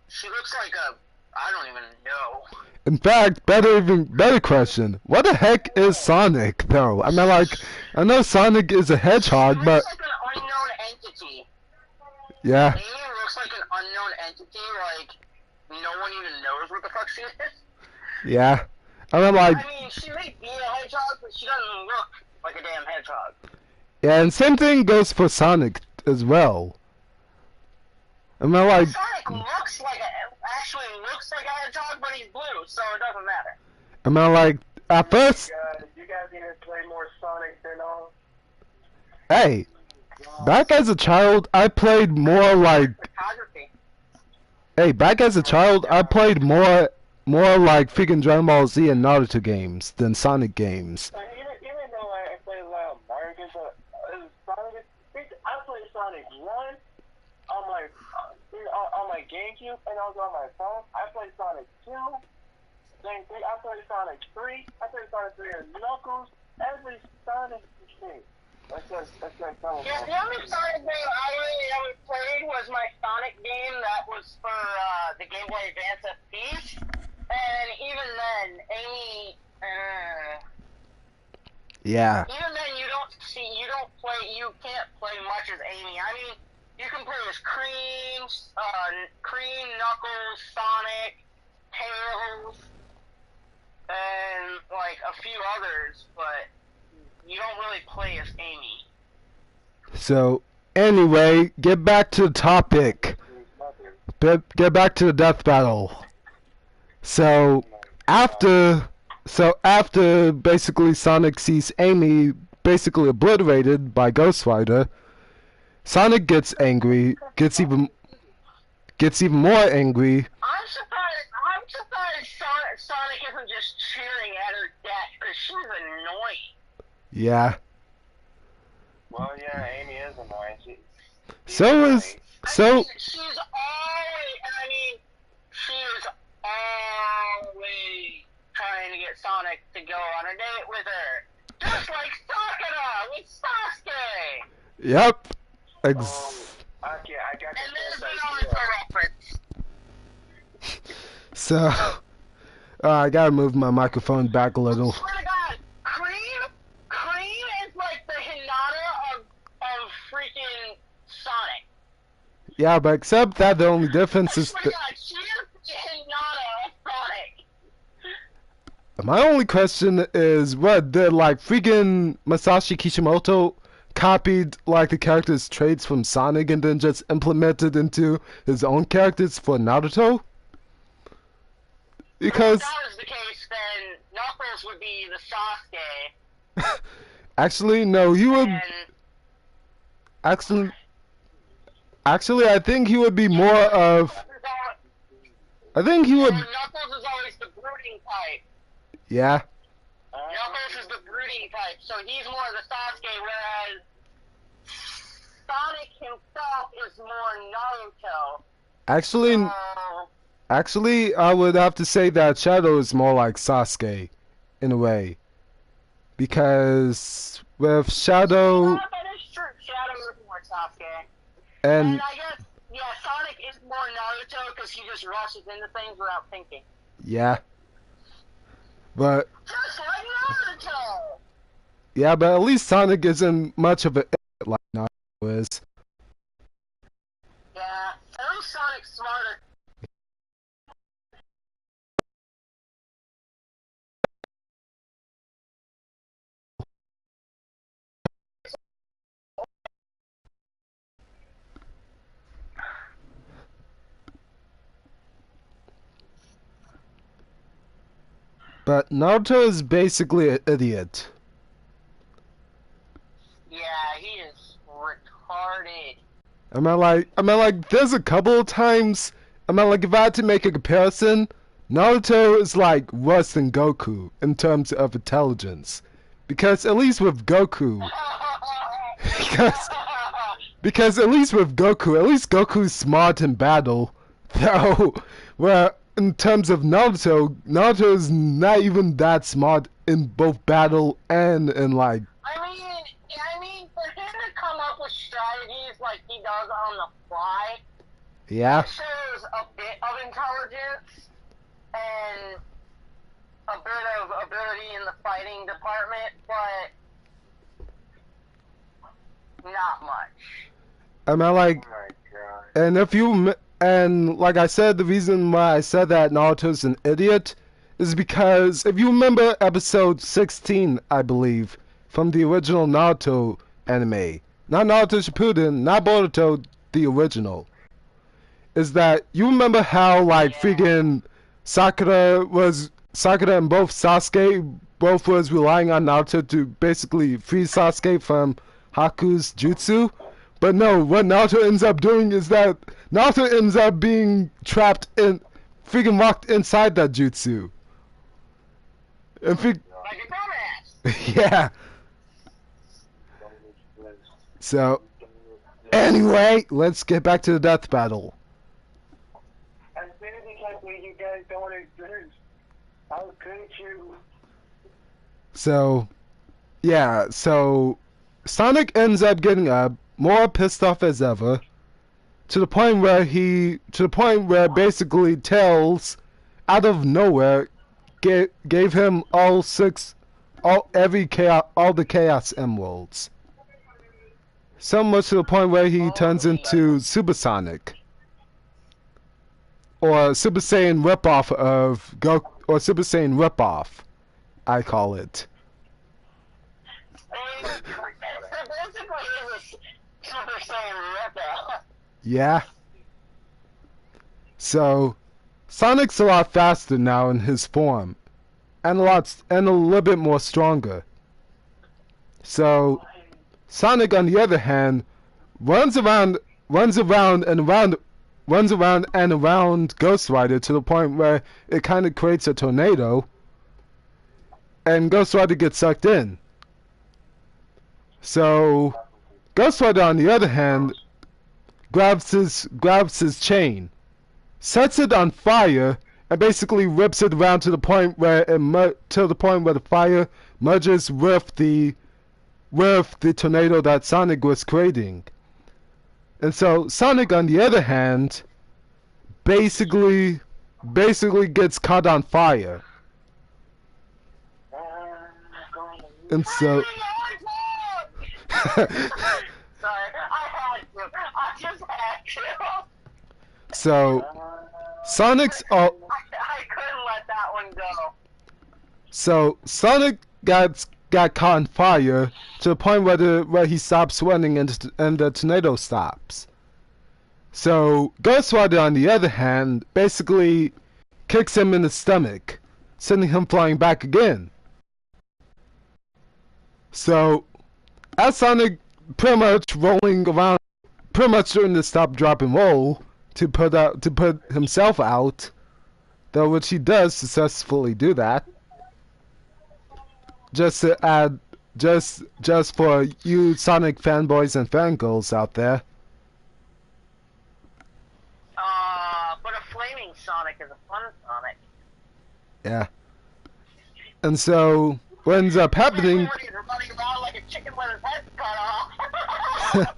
S2: She looks like a, I don't even know.
S1: In fact, better question. What the heck is Sonic, though? I mean, like, I know Sonic is a hedgehog,
S2: She
S1: but
S2: looks like an unknown entity.
S1: yeah,
S2: Amy looks like an unknown entity, like, no one even knows what the fuck she is.
S1: yeah. I mean, like,
S2: I mean, she may be a hedgehog, but she doesn't look like a damn hedgehog.
S1: yeah, and same thing goes for Sonic as well. I mean, like,
S2: Sonic actually looks like a hedgehog, but he's blue, so it doesn't matter.
S1: I mean, like, at first,
S3: You guys need to play more Sonic than all.
S1: hey, back as a child, I played more like,
S2: Photography.
S1: back as a child, I played more like freaking Dragon Ball Z and Naruto games than Sonic games.
S3: Even though I play a lot of Mario games, Sonic, I played Sonic 1 on my GameCube and also on my phone. I played Sonic 2. Same thing. I played Sonic 3. I played Sonic 3 and Knuckles. Every Sonic game. That's like Sonic.
S2: Yeah, the only Sonic game I really ever played was my Sonic game that was for the Game Boy Advance SP. And even then, Amy,
S1: Yeah.
S2: even then you can't play much as Amy. I mean, you can play as Cream, Knuckles, Sonic, Tails, and like a few others, but you don't really play as Amy.
S1: So, anyway, get back to the topic. Get back to the death battle. So after basically Sonic sees Amy basically obliterated by Ghost Rider, Sonic gets angry, gets even more angry.
S2: I'm surprised Sonic isn't just cheering at her death, because she's annoying.
S1: Yeah.
S3: Well, yeah, Amy is annoying.
S2: She's always, trying to get Sonic to go on a date with her. Just like Sakura with Sasuke!
S1: Yep.
S3: I got
S2: And there's the Naruto reference.
S1: So, I gotta move my microphone back a little.
S2: I swear to God, Cream is like the Hinata of freaking Sonic.
S1: Yeah, but except that the only difference is
S2: I swear to God, she is the Hinata of Sonic.
S1: my only question is, what did like freaking Masashi Kishimoto copied like the character's traits from Sonic and then just implemented into his own characters for Naruto? Because
S2: if that was the case, then Knuckles would be the Sasuke.
S1: actually, no, he would.
S2: And
S1: Actually, I think he would be more of. I think he would.
S2: Knuckles is always the brooding type.
S1: Yeah.
S2: And Knuckles is the brooding type, so he's more the Sasuke, whereas Sonic himself is more Naruto.
S1: Actually, I would have to say that Shadow is more like Sasuke, in a way. Because with Shadow...
S2: Yeah, that is true. Shadow is more Sasuke.
S1: And
S2: I guess, yeah, Sonic is more Naruto because he just rushes into things without thinking.
S1: yeah. But...
S2: Just like Naruto!
S1: Yeah, but at least Sonic isn't much of an idiot like Naruto is.
S2: Yeah, at least Sonic's smarter.
S1: But Naruto is basically an idiot.
S2: Yeah, he is retarded.
S1: I mean, like, there's a couple of times, like, if I had to make a comparison, Naruto is, like, worse than Goku in terms of intelligence. Because at least with Goku, because at least with Goku, at least Goku's smart in battle, though, where in terms of Naruto, Naruto is not even that smart in both battle and in, like...
S2: I mean, for him to come up with strategies like he does on the fly,
S1: Yeah.
S2: it shows a bit of intelligence and a bit of ability in the fighting department, but not much.
S1: I mean, like,
S3: Oh my god.
S1: and if you, and like I said, the reason why I said that Naruto's an idiot is because if you remember episode 16, I believe, from the original Naruto anime, not Naruto Shippuden, not Boruto, the original, is that you remember how, like, freaking Sakura and both Sasuke both was relying on Naruto to basically free Sasuke from Haku's jutsu? But no, what Naruto ends up doing is that Naruto ends up being trapped in, freaking locked inside that jutsu. And
S2: Like a dumbass.
S1: yeah. So, anyway, let's get back to the death battle.
S3: I really can't believe you guys don't exist. How could you?
S1: So, yeah, so Sonic ends up getting up, more pissed off as ever, to the point where basically Tails, out of nowhere, gave him all the Chaos Emeralds. So much to the point where he turns into Super Sonic. Or Super Saiyan ripoff of Goku, or Super Saiyan ripoff, I call it.
S2: Basically, he was Super Saiyan ripoff.
S1: Yeah. So, Sonic's a lot faster now in his form, and a little bit more stronger. So, Sonic, on the other hand, runs around Ghost Rider to the point where it kind of creates a tornado, and Ghost Rider gets sucked in. So, Ghost Rider, on the other hand, grabs his chain, sets it on fire, and basically rips it around to the point where the fire merges with the tornado that Sonic was creating. And so Sonic, on the other hand, basically gets caught on fire. And so
S2: Sorry, I just had to.
S1: So Sonic's
S2: I couldn't let that one go.
S1: So Sonic got caught on fire to the point where he stops running and the tornado stops. So Ghost Rider, on the other hand, basically kicks him in the stomach, sending him flying back again. So as Sonic pretty much rolling around, pretty much doing the stop, drop, and roll to put himself out, though which he does successfully do that. just to add, just for you Sonic fanboys and fangirls out there.
S2: But a flaming Sonic is a fun Sonic.
S1: Yeah. And so what ends up happening?
S2: Running around like a chicken with his head cut off.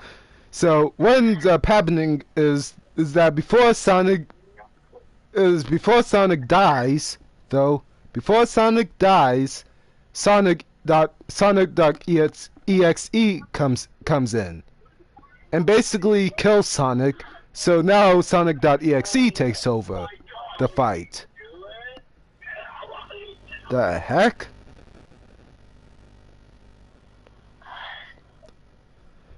S1: So what ends up happening is that before Sonic dies, though, before Sonic dies, Sonic.exe comes in and basically kills Sonic. So now Sonic.exe takes over the fight. The heck?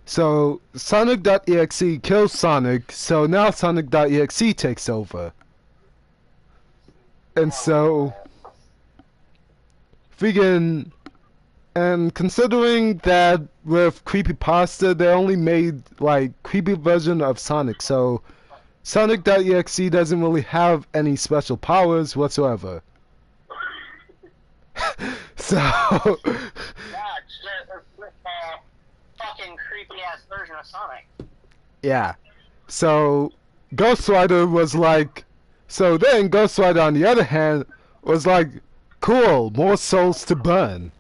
S1: So Sonic.exe kills Sonic, so now Sonic.exe takes over. And so freaking, and considering that with creepypasta they only made like creepy version of Sonic, so Sonic.exe doesn't really have any special powers whatsoever. So
S2: fucking creepy ass version of Sonic.
S1: yeah. So Ghost Rider was like, so then Ghost Rider on the other hand was like, cool, more souls to burn.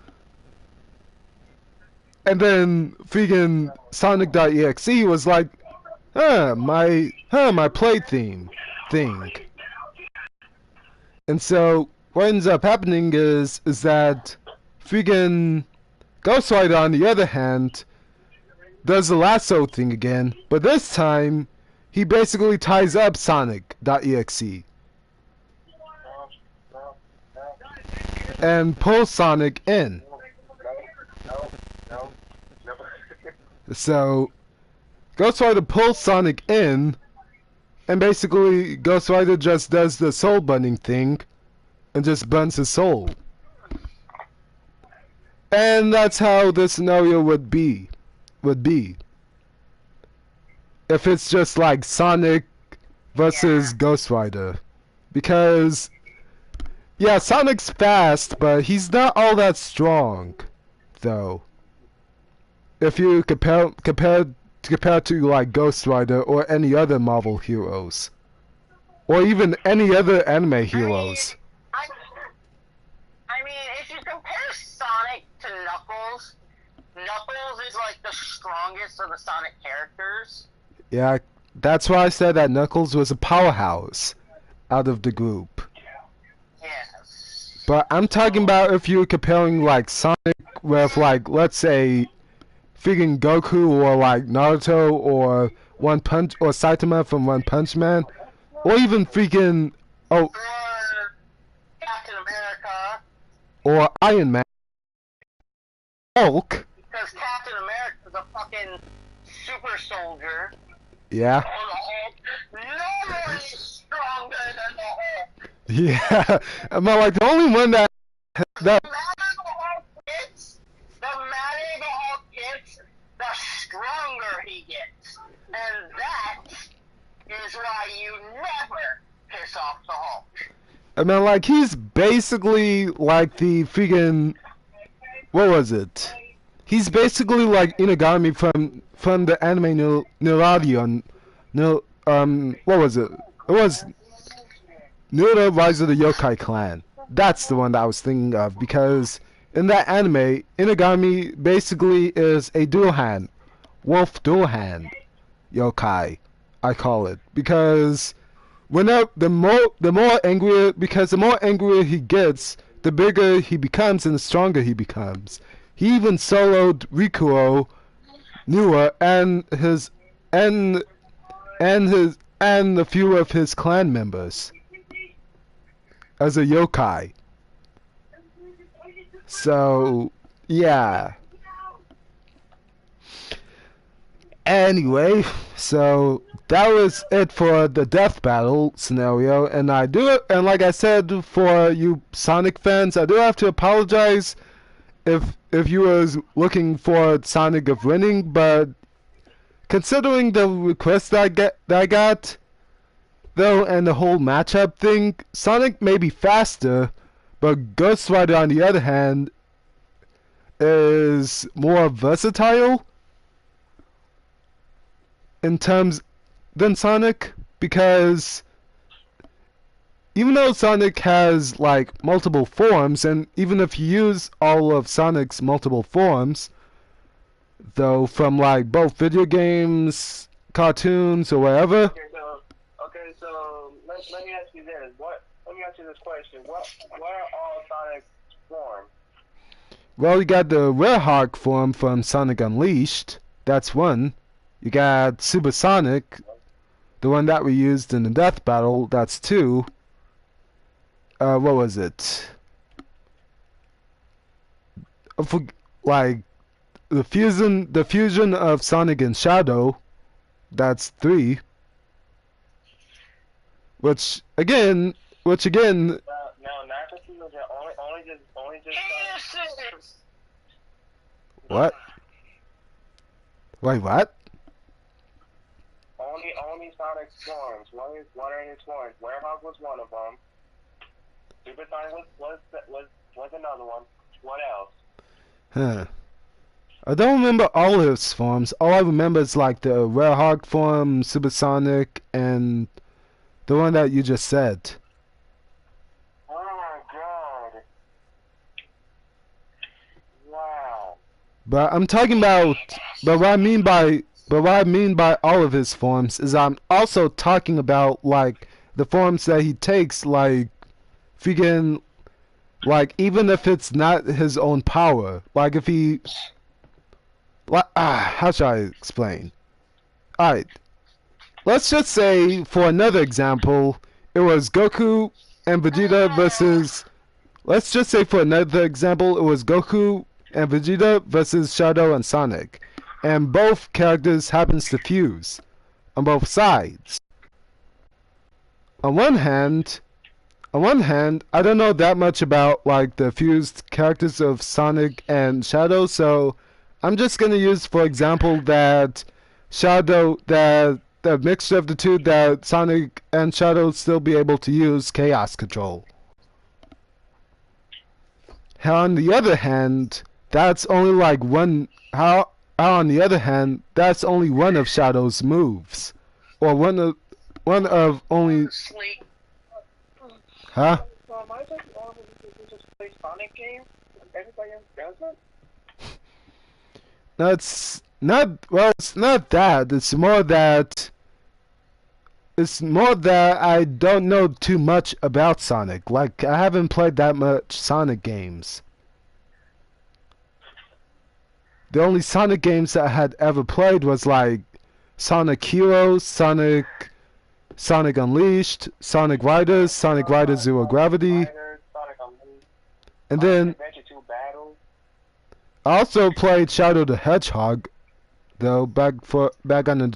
S1: And then freaking Sonic.exe was like, my play theme thing. And so what ends up happening is that freaking Ghost Rider on the other hand does the lasso thing again, but this time he basically ties up Sonic.exe and pulls Sonic in. So Ghost Rider pulls Sonic in, and basically Ghost Rider just does the soul burning thing and just burns his soul. And that's how this scenario would be if it's just like Sonic versus Ghost Rider. Because yeah, Sonic's fast, but he's not all that strong though. If you compare to like Ghost Rider or any other Marvel heroes, or even any other anime heroes.
S2: I mean, if you compare Sonic to Knuckles, Knuckles is like the strongest of the Sonic characters.
S1: Yeah, that's why I said that Knuckles was a powerhouse out of the group.
S2: Yes.
S1: But I'm talking about if you're comparing like Sonic with like, let's say, freaking Goku or like Naruto or One Punch or Saitama from One Punch Man, or even freaking
S2: Or Captain America.
S1: Or Iron Man, Hulk.
S2: Because Captain America's a fucking super soldier.
S1: Yeah.
S2: Or the Hulk. No one is stronger than the Hulk.
S1: Yeah. I'm like the only one that.
S2: The madder the Hulk gets, the stronger he gets. And that is why you never piss off the Hulk.
S1: I mean, like, he's basically like the freaking. What was it? He's basically like Inagami from the anime Nickelodeon. What was it? It was Naruto Rise of the Yokai Clan. That's the one that I was thinking of, because in that anime, Inagami basically is a dual hand, wolf dual hand yokai, I call it, because the more angrier he gets, the bigger he becomes and the stronger he becomes. He even soloed Rikuo, Nua, and a few of his clan members as a yokai. So yeah. Anyway, so that was it for the death battle scenario, and like I said, for you Sonic fans, I do have to apologize if you was looking for Sonic of winning, but considering the request that I got though, and the whole matchup thing, Sonic may be faster, but Ghost Rider on the other hand is more versatile in terms than Sonic, because even though Sonic has like multiple forms, and even if you use all of Sonic's multiple forms, though, from like both video games, cartoons, or whatever.
S3: Okay, so let me ask you this. Let me ask you this question. What are all Sonic's forms?
S1: Well, you got the Werehog form from Sonic Unleashed. That's one. You got Super Sonic, the one that we used in the death battle. That's two. What was it? Like the fusion of Sonic and Shadow. That's three. Which again.
S3: No, not the fusion. Only just.
S1: What? Wait, what?
S3: Only Sonic's forms. What are his forms? Werehog was one of them. Super Sonic was another one. What else?
S1: Huh. I don't remember all his forms. All I remember is like the Werehog form, Super Sonic, and the one that you just said.
S3: Oh my god. Wow.
S1: But I'm talking about. But what I mean by all of his forms is I'm also talking about like the forms that he takes, like freaking, like even if it's not his own power, like if he, like how should I explain? All right, let's just say for another example, it was Goku and Vegeta versus. Let's just say for another example, it was Goku and Vegeta versus Shadow and Sonic, and both characters happens to fuse on both sides. On one hand, I don't know that much about like the fused characters of Sonic and Shadow, so I'm just gonna use, for example, that the mixture of the two, that Sonic and Shadow still be able to use Chaos Control. How on the other hand, that's only like one. How on the other hand, that's only one of Shadow's moves, or one of only. Huh?
S3: I think all of them just play Sonic games. Everybody else does it.
S1: That's not. Well, it's not that. It's more that. I don't know too much about Sonic. Like, I haven't played that much Sonic games. The only Sonic games that I had ever played was like Sonic Heroes, Sonic Unleashed, Sonic Riders, Sonic Riders Zero Gravity, and then I also played Shadow the Hedgehog, though back on the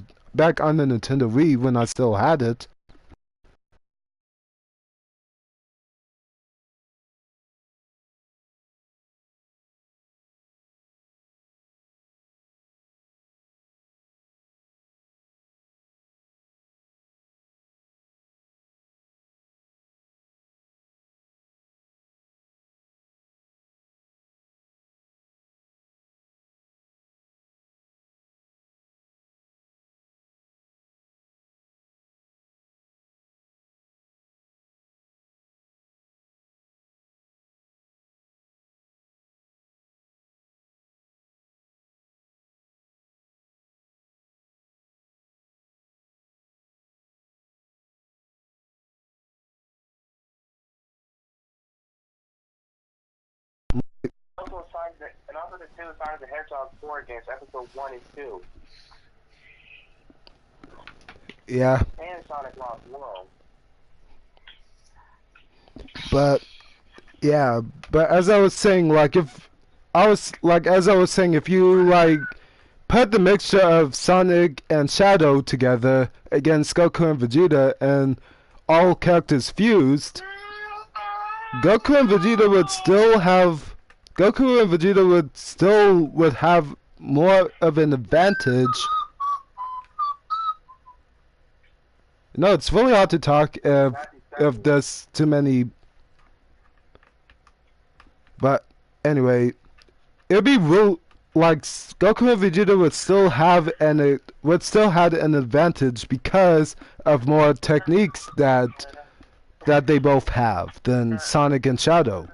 S1: Nintendo Wii when I still had it.
S3: And also the two Sonic the Hedgehog 4 games, episode 1 and 2.
S1: Yeah.
S3: And Sonic Lost World.
S1: But yeah, but as I was saying, like if you like put the mixture of Sonic and Shadow together against Goku and Vegeta and all characters fused, Goku and Vegeta would have more of an advantage. No, it's really hard to talk if there's too many. But anyway, it'd be real. Like Goku and Vegeta would still have an advantage because of more techniques that they both have than Sonic and Shadow.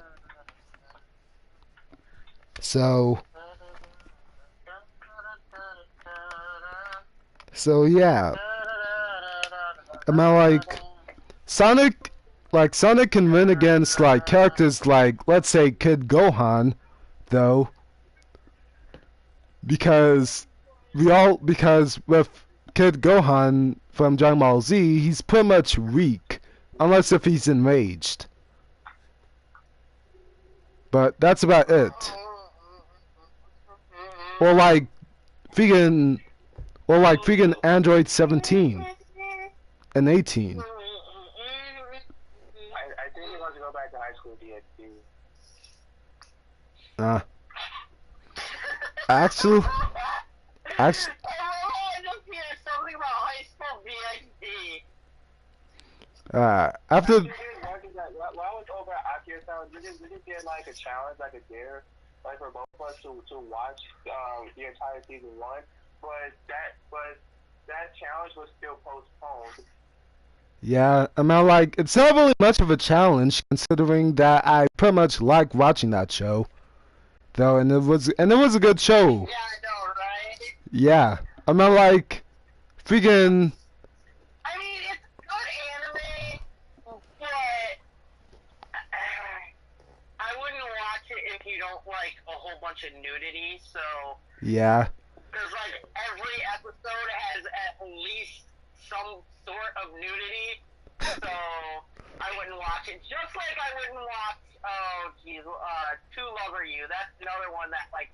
S1: So yeah. I mean, like Sonic can win against like characters like, let's say, Kid Gohan, though, because with Kid Gohan from Dragon Ball Z, he's pretty much weak, unless if he's enraged. But that's about it. Or like freaking Android 17 and 18.
S3: I think he wants to go back to high school DxD.
S1: Actually,
S2: I just hear something about high school DxD.
S1: after
S3: While I was over at Akira Town, we did get like a challenge, like a dare, like for both of us to watch the entire season 1, but that challenge was still postponed.
S1: yeah, I mean, like it's not really much of a challenge considering that I pretty much like watching that show, though, and it was a good show.
S2: Yeah, I know, right?
S1: Yeah, I mean, like freaking.
S2: I mean, it's good anime, but I wouldn't watch it if you don't like a whole bunch of nudity. So,
S1: Yeah.
S2: because like every episode has at least some sort of nudity, so I wouldn't watch it. Just like I wouldn't watch, To Lover You. That's another one that like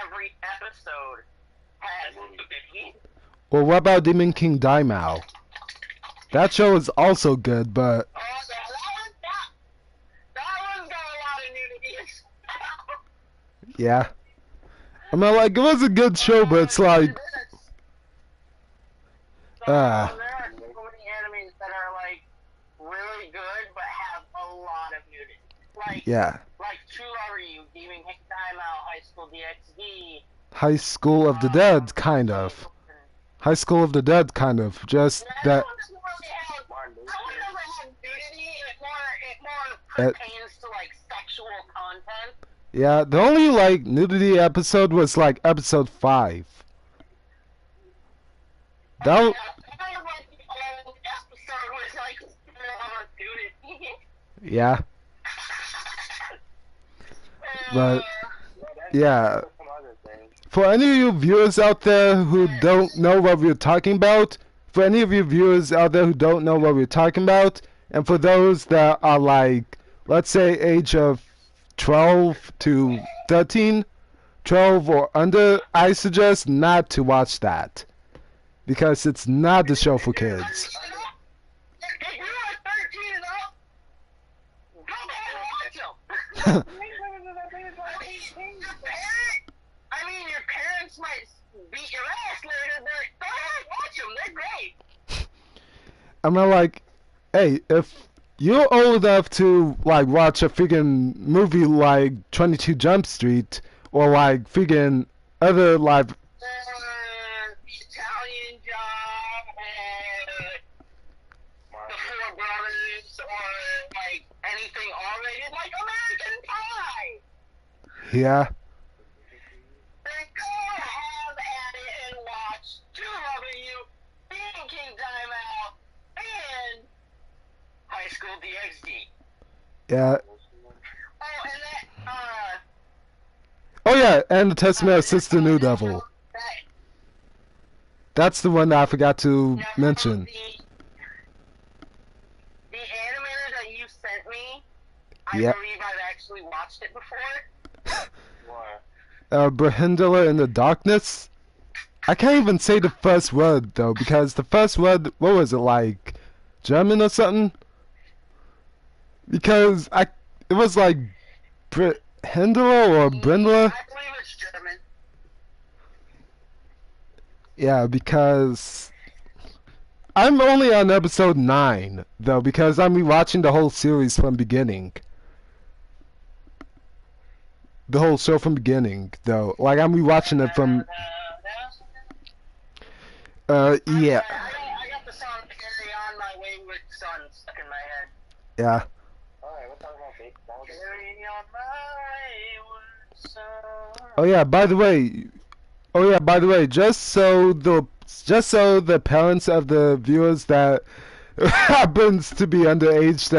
S2: every episode has nudity.
S1: Well, what about Demon King Daimao? That show is also good, but
S2: Oh, that one's got a lot of nudity.
S1: yeah. I mean, like it was a good show, but it's like,
S2: So there are so many animes that are like really good but have a lot of nudity. Like
S1: yeah.
S2: like True Lover You, Demon King Daimao, High School DxD.
S1: High School of the Dead, kind of. High School of the Dead, kind of. Just that.
S2: That one doesn't really have nudity. It more
S1: It-
S2: pertains to like sexual content.
S1: Yeah, the only like nudity episode was like episode 5. That.
S2: Yeah, kind of like the old episode was like full of nudity.
S1: Yeah. But yeah.
S3: Some other things.
S1: For any of you viewers out there who don't know what we're talking about, and for those that are like, let's say age of 12 to 13, 12 or under, I suggest not to watch that. Because it's not the show for kids.
S2: If you are 13 and up, go back and watch them. I mean, your parents might beat your ass later, but go ahead, watch them. They're great.
S1: I mean, like, hey, if you're old enough to, like, watch a freaking movie like 22 Jump Street, or, like, freaking other, like,
S2: The Italian Job, or The Four Brothers, or, like, anything R-rated, like American Pie.
S1: yeah,
S2: Then go have at it and watch To Love You, Demon King Daimao, and High School DxD.
S1: yeah.
S2: Oh, and that,
S1: Oh, yeah, and the Testament of Sister New Devil. That's the one that I forgot to mention.
S2: The animator that you sent me, I
S1: Yep.
S2: believe I've actually watched it before.
S3: What?
S1: Brahindala in the Darkness? I can't even say the first word, though, because the first word, what was it, like, German or something? Because it was like Brahindala or Brindla?
S2: I believe it's German.
S1: Yeah, because I'm only on episode 9, though, because I'm rewatching the whole series from beginning. the whole show from beginning though. Like I'm rewatching it from. Yeah.
S2: I got the song "Carry On My Wayward Son" stuck in my head.
S1: Yeah.
S3: Alright, we're talking about big songs.
S2: Carry on my wayward son.
S1: Oh yeah. By the way. Just so the parents of the viewers that happens to be underage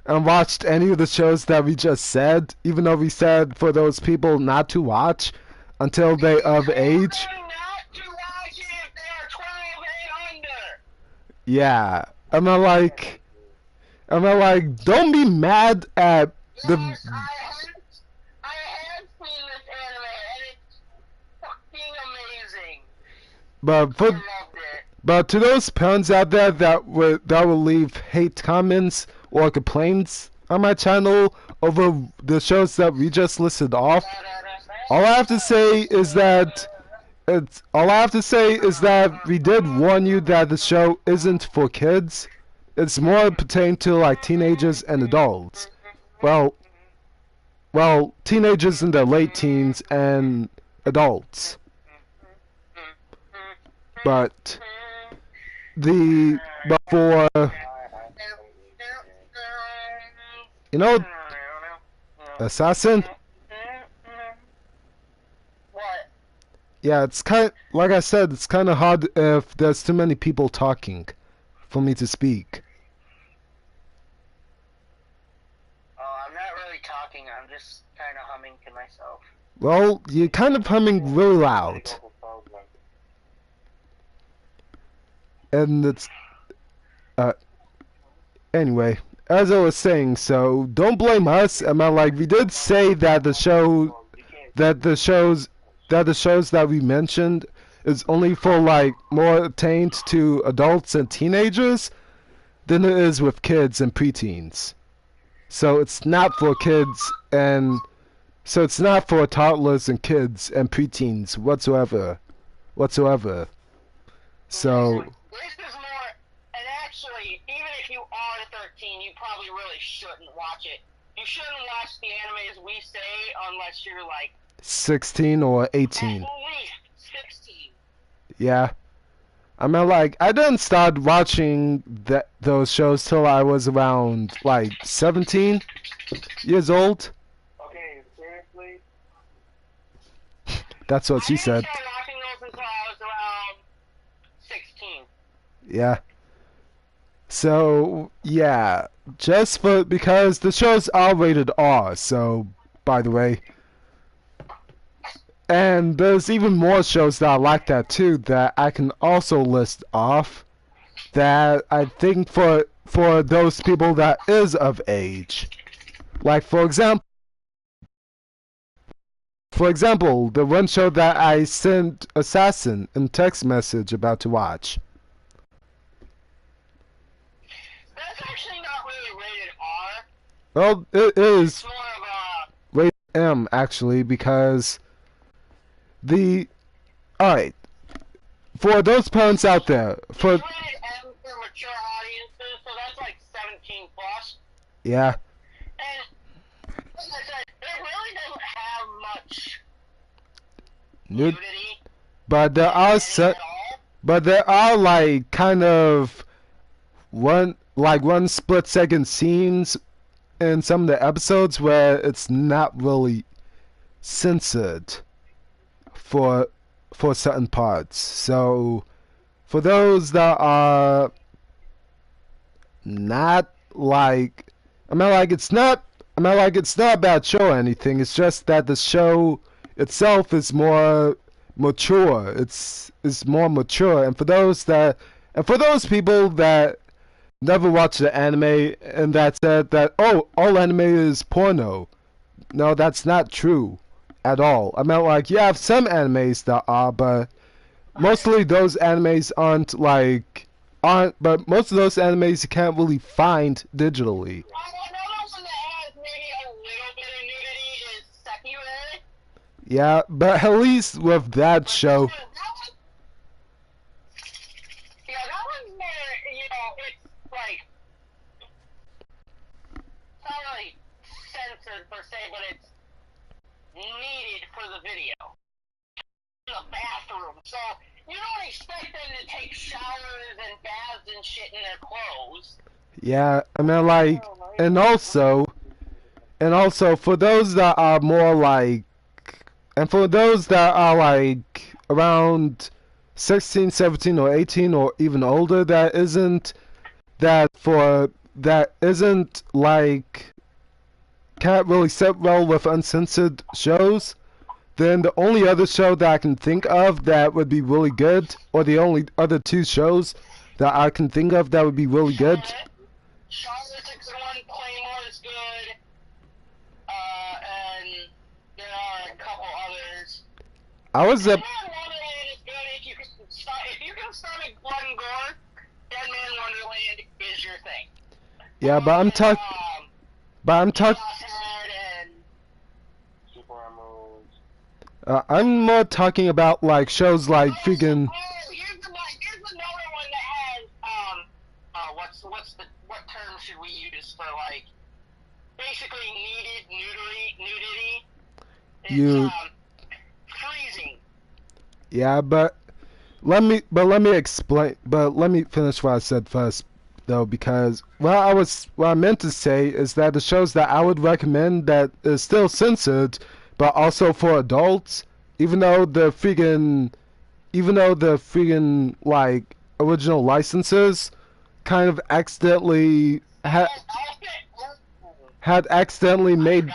S1: and watched any of the shows that we just said, even though we said for those people not to watch until they of age.
S2: Not to watch it if they are 12 and under.
S1: Yeah. Am I like, don't be mad at the.
S2: Yes, I have seen this anime and it's fucking amazing.
S1: But
S2: I loved it.
S1: But to those parents out there that will leave hate comments or complaints on my channel over the shows that we just listed off, all I have to say is that we did warn you that the show isn't for kids. It's more pertaining to like teenagers and adults. Well, teenagers in their late teens and adults. But for Assassin.
S2: What?
S1: Yeah, it's like I said, it's kind of hard if there's too many people talking for me to speak.
S2: Oh, I'm not really talking. I'm just kind of humming to myself.
S1: Well, you're kind of humming really loud. And it's anyway, as I was saying, so don't blame us. I mean, like we did say that the shows that we mentioned is only for like more attained to adults and teenagers than it is with kids and preteens. So it's not for kids and so it's not for toddlers and kids and preteens whatsoever. So
S2: This is more, and actually, even if you are 13, you probably really shouldn't watch it. You shouldn't watch the animes we say unless you're like
S1: 16 or 18.
S2: at least 16.
S1: Yeah. I mean, like, I didn't start watching those shows till I was around, like, 17 years old.
S3: Okay, seriously?
S1: That's what she said.
S2: I didn't start watching those until I was around 16.
S1: Yeah. So, yeah. Just because the show's are rated R, so, by the way. And there's even more shows that are like that too that I can also list off that I think for those people that is of age. Like for example, the one show that I sent Assassin in text message about to watch.
S2: That's actually not really rated R.
S1: Well, it is
S2: It's more of a...
S1: rated M actually because alright, for those parents out there, for
S2: It's rated M for mature audiences, so that's like 17 plus.
S1: yeah,
S2: And, like I said, it really doesn't have much
S1: nude,
S2: nudity
S1: but there are
S2: at all.
S1: like kind of one split second scenes in some of the episodes where it's not really censored for certain parts. So for those that are not like it's not a bad show or anything. It's just that the show itself is more mature. It's more mature, and for those people that never watched the anime and that said that all anime is porno. No, that's not true at all. I mean, like, you have some animes that are, but mostly those animes aren't, but most of those animes you can't really find digitally.
S2: Another one that has maybe a little bit of nudity is Sekirei.
S1: Yeah, but at least with that show,
S2: Yeah, that one's more, it's like, it's not really censored per se, but it's needed for the video. In the bathroom, so you don't expect them to take showers and baths and shit in their clothes.
S1: Yeah, I mean, like, and also for those that are more like, and for those that are like around 16, 17, or 18, or even older, that isn't like, can't really sit well with uncensored shows, then the only other show that I can think of that would be really good, or the only other two shows that I can think of that would be really good.
S2: Charlotte 61 Claymore is good, and there are a couple others.
S1: I was
S2: Dead Man Wonderland is good if you can stomach blood and gore. Dead Man Wonderland is your thing.
S1: Yeah, but I'm talking. I'm more talking about like shows like freaking.
S2: Here's another one that has what term should we use for like basically nudity? It's freezing.
S1: Yeah, but let me explain. But let me finish what I said first, though, because what I meant to say is that the shows that I would recommend that is still censored, but also for adults, even though the freaking like original licenses kind of accidentally had accidentally made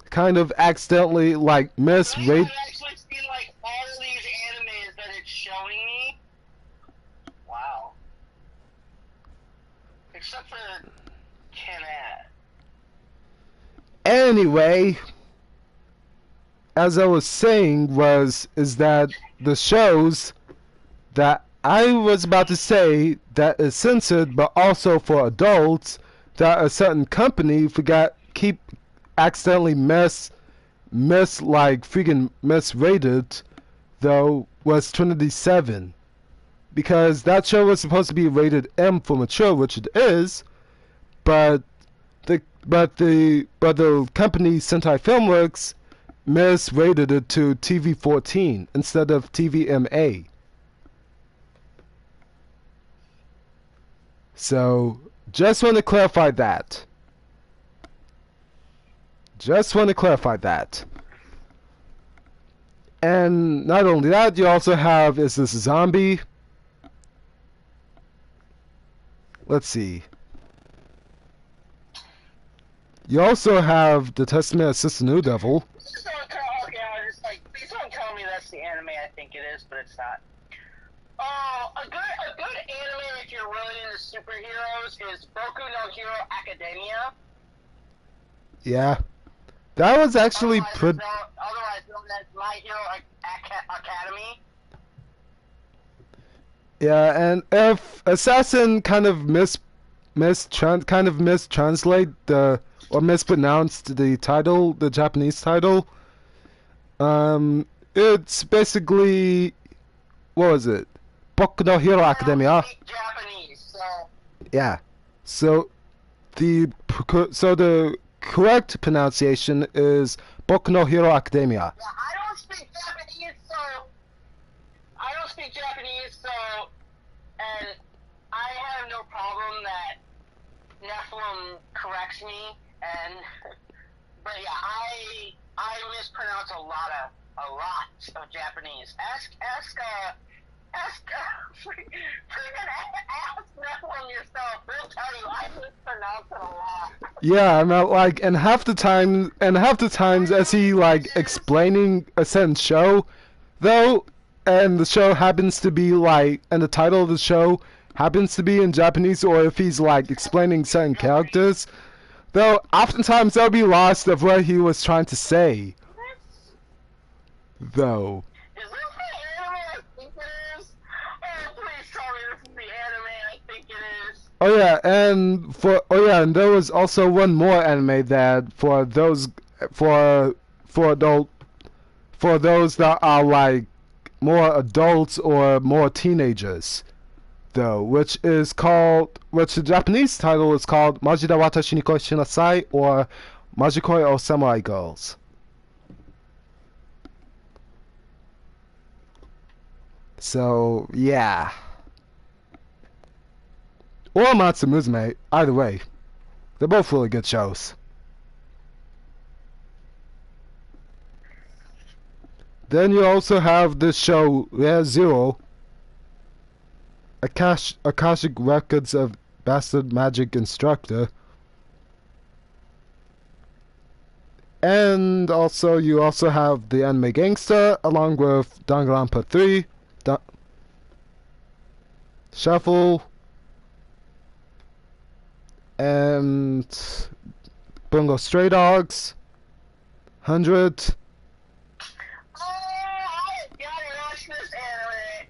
S1: kind of accidentally like misrated.
S2: I've actually seen like all these animes that it's showing me. Wow. Except for Canad.
S1: Anyway, as I was saying is that the shows that I was about to say that is censored but also for adults that a certain company keep accidentally freaking misrated, though, was Trinity 7. Because that show was supposed to be rated M for mature, which it is, but the company Sentai Filmworks misrated it to TV-14 instead of TVMA. So, just want to clarify that. And not only that, you also have Is This a Zombie? Let's see. You also have The Testament of Sister New Devil.
S2: Please don't tell me that's the anime I think it is, but it's not. A good anime if you're really into superheroes is Boku no Hero Academia.
S1: Yeah. That was actually
S2: otherwise known as My Hero Academy.
S1: Yeah, and if Assassin kind of mistranslate or mispronounced the title, the Japanese title, it's basically, what was it? Boku no Hero Academia.
S2: Japanese, so.
S1: Yeah. So the correct pronunciation is Boku no Hero Academia.
S2: Yeah, I don't speak Japanese, so, and I have no problem that Nephilim corrects me, but yeah, I mispronounce a lot of Japanese. Ask Nephilim yourself. He'll tell you I mispronounce it a lot.
S1: Yeah, I'm like, and half the times as he like explaining a certain show, though, and the show happens to be like, and the title of the show happens to be in Japanese, or if he's like explaining certain characters, though, oftentimes I'll be lost of what he was trying to say. Though.
S2: Is this the anime I think it is? Oh, please tell me this is the anime I think it is.
S1: Oh yeah, and there was also one more anime that for those that are like more adults or more teenagers, though, which the Japanese title is called Majida Watashi ni Koi Shinasai, or Majikoi or Samurai Girls. So, yeah. Or Matsumizume, either way. They're both really good shows. Then you also have this show, Rare Zero, Akashic Records of Bastard Magic Instructor. And also, you also have the Anime Gangster, along with Danganronpa 3, Shuffle, and Bungo Stray Dogs, 100.
S2: I gotta watch this anime.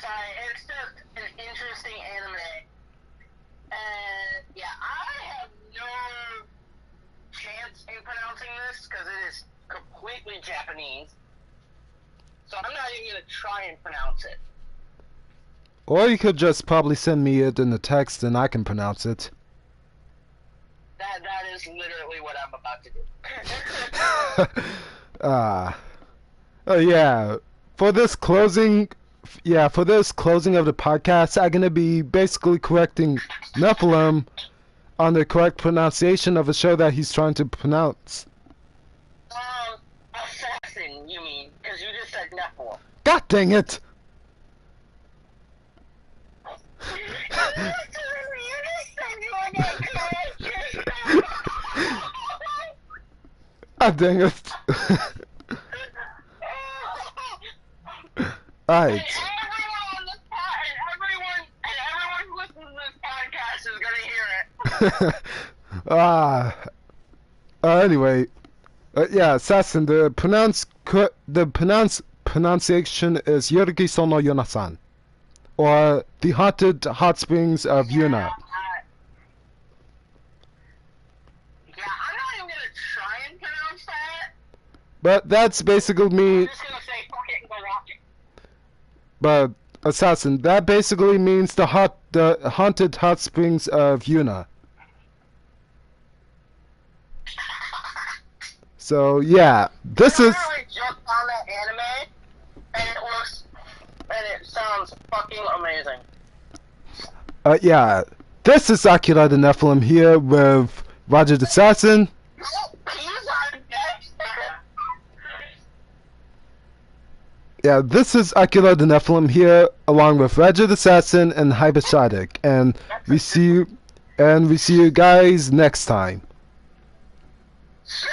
S2: Sorry, it's just an interesting anime. And yeah, I have no chance in pronouncing this because it is completely Japanese. So I'm not even gonna try and pronounce it.
S1: Or you could just probably send me it in the text and I can pronounce it.
S2: That is literally what I'm about to do.
S1: Oh yeah. For this closing of the podcast, I'm gonna be basically correcting Nephilim on the correct pronunciation of a show that he's trying to pronounce.
S2: Assassin, you mean? Because you just said Nephilim.
S1: God dang it! God dang it! Alright.
S2: Everyone who listens to this podcast is gonna hear it.
S1: Anyway, yeah, Assassin. The pronunciation is Yoruki Sono Yonasan, or the Haunted Hot Springs of Yuna.
S2: Yeah, I'm not even gonna try and pronounce that.
S1: But that's basically me.
S2: I'm just gonna say fuck it and go watch it.
S1: But Assassin, that basically means the Haunted Hot Springs of Yuna. So yeah, this is.
S2: I literally just found that anime, and it sounds fucking amazing.
S1: Yeah, this is Akira the Nephilim here with Roger the Assassin. Yeah, this is Akira the Nephilim here, along with Roger the Assassin and Hypersonic, and we see you guys next time.
S2: See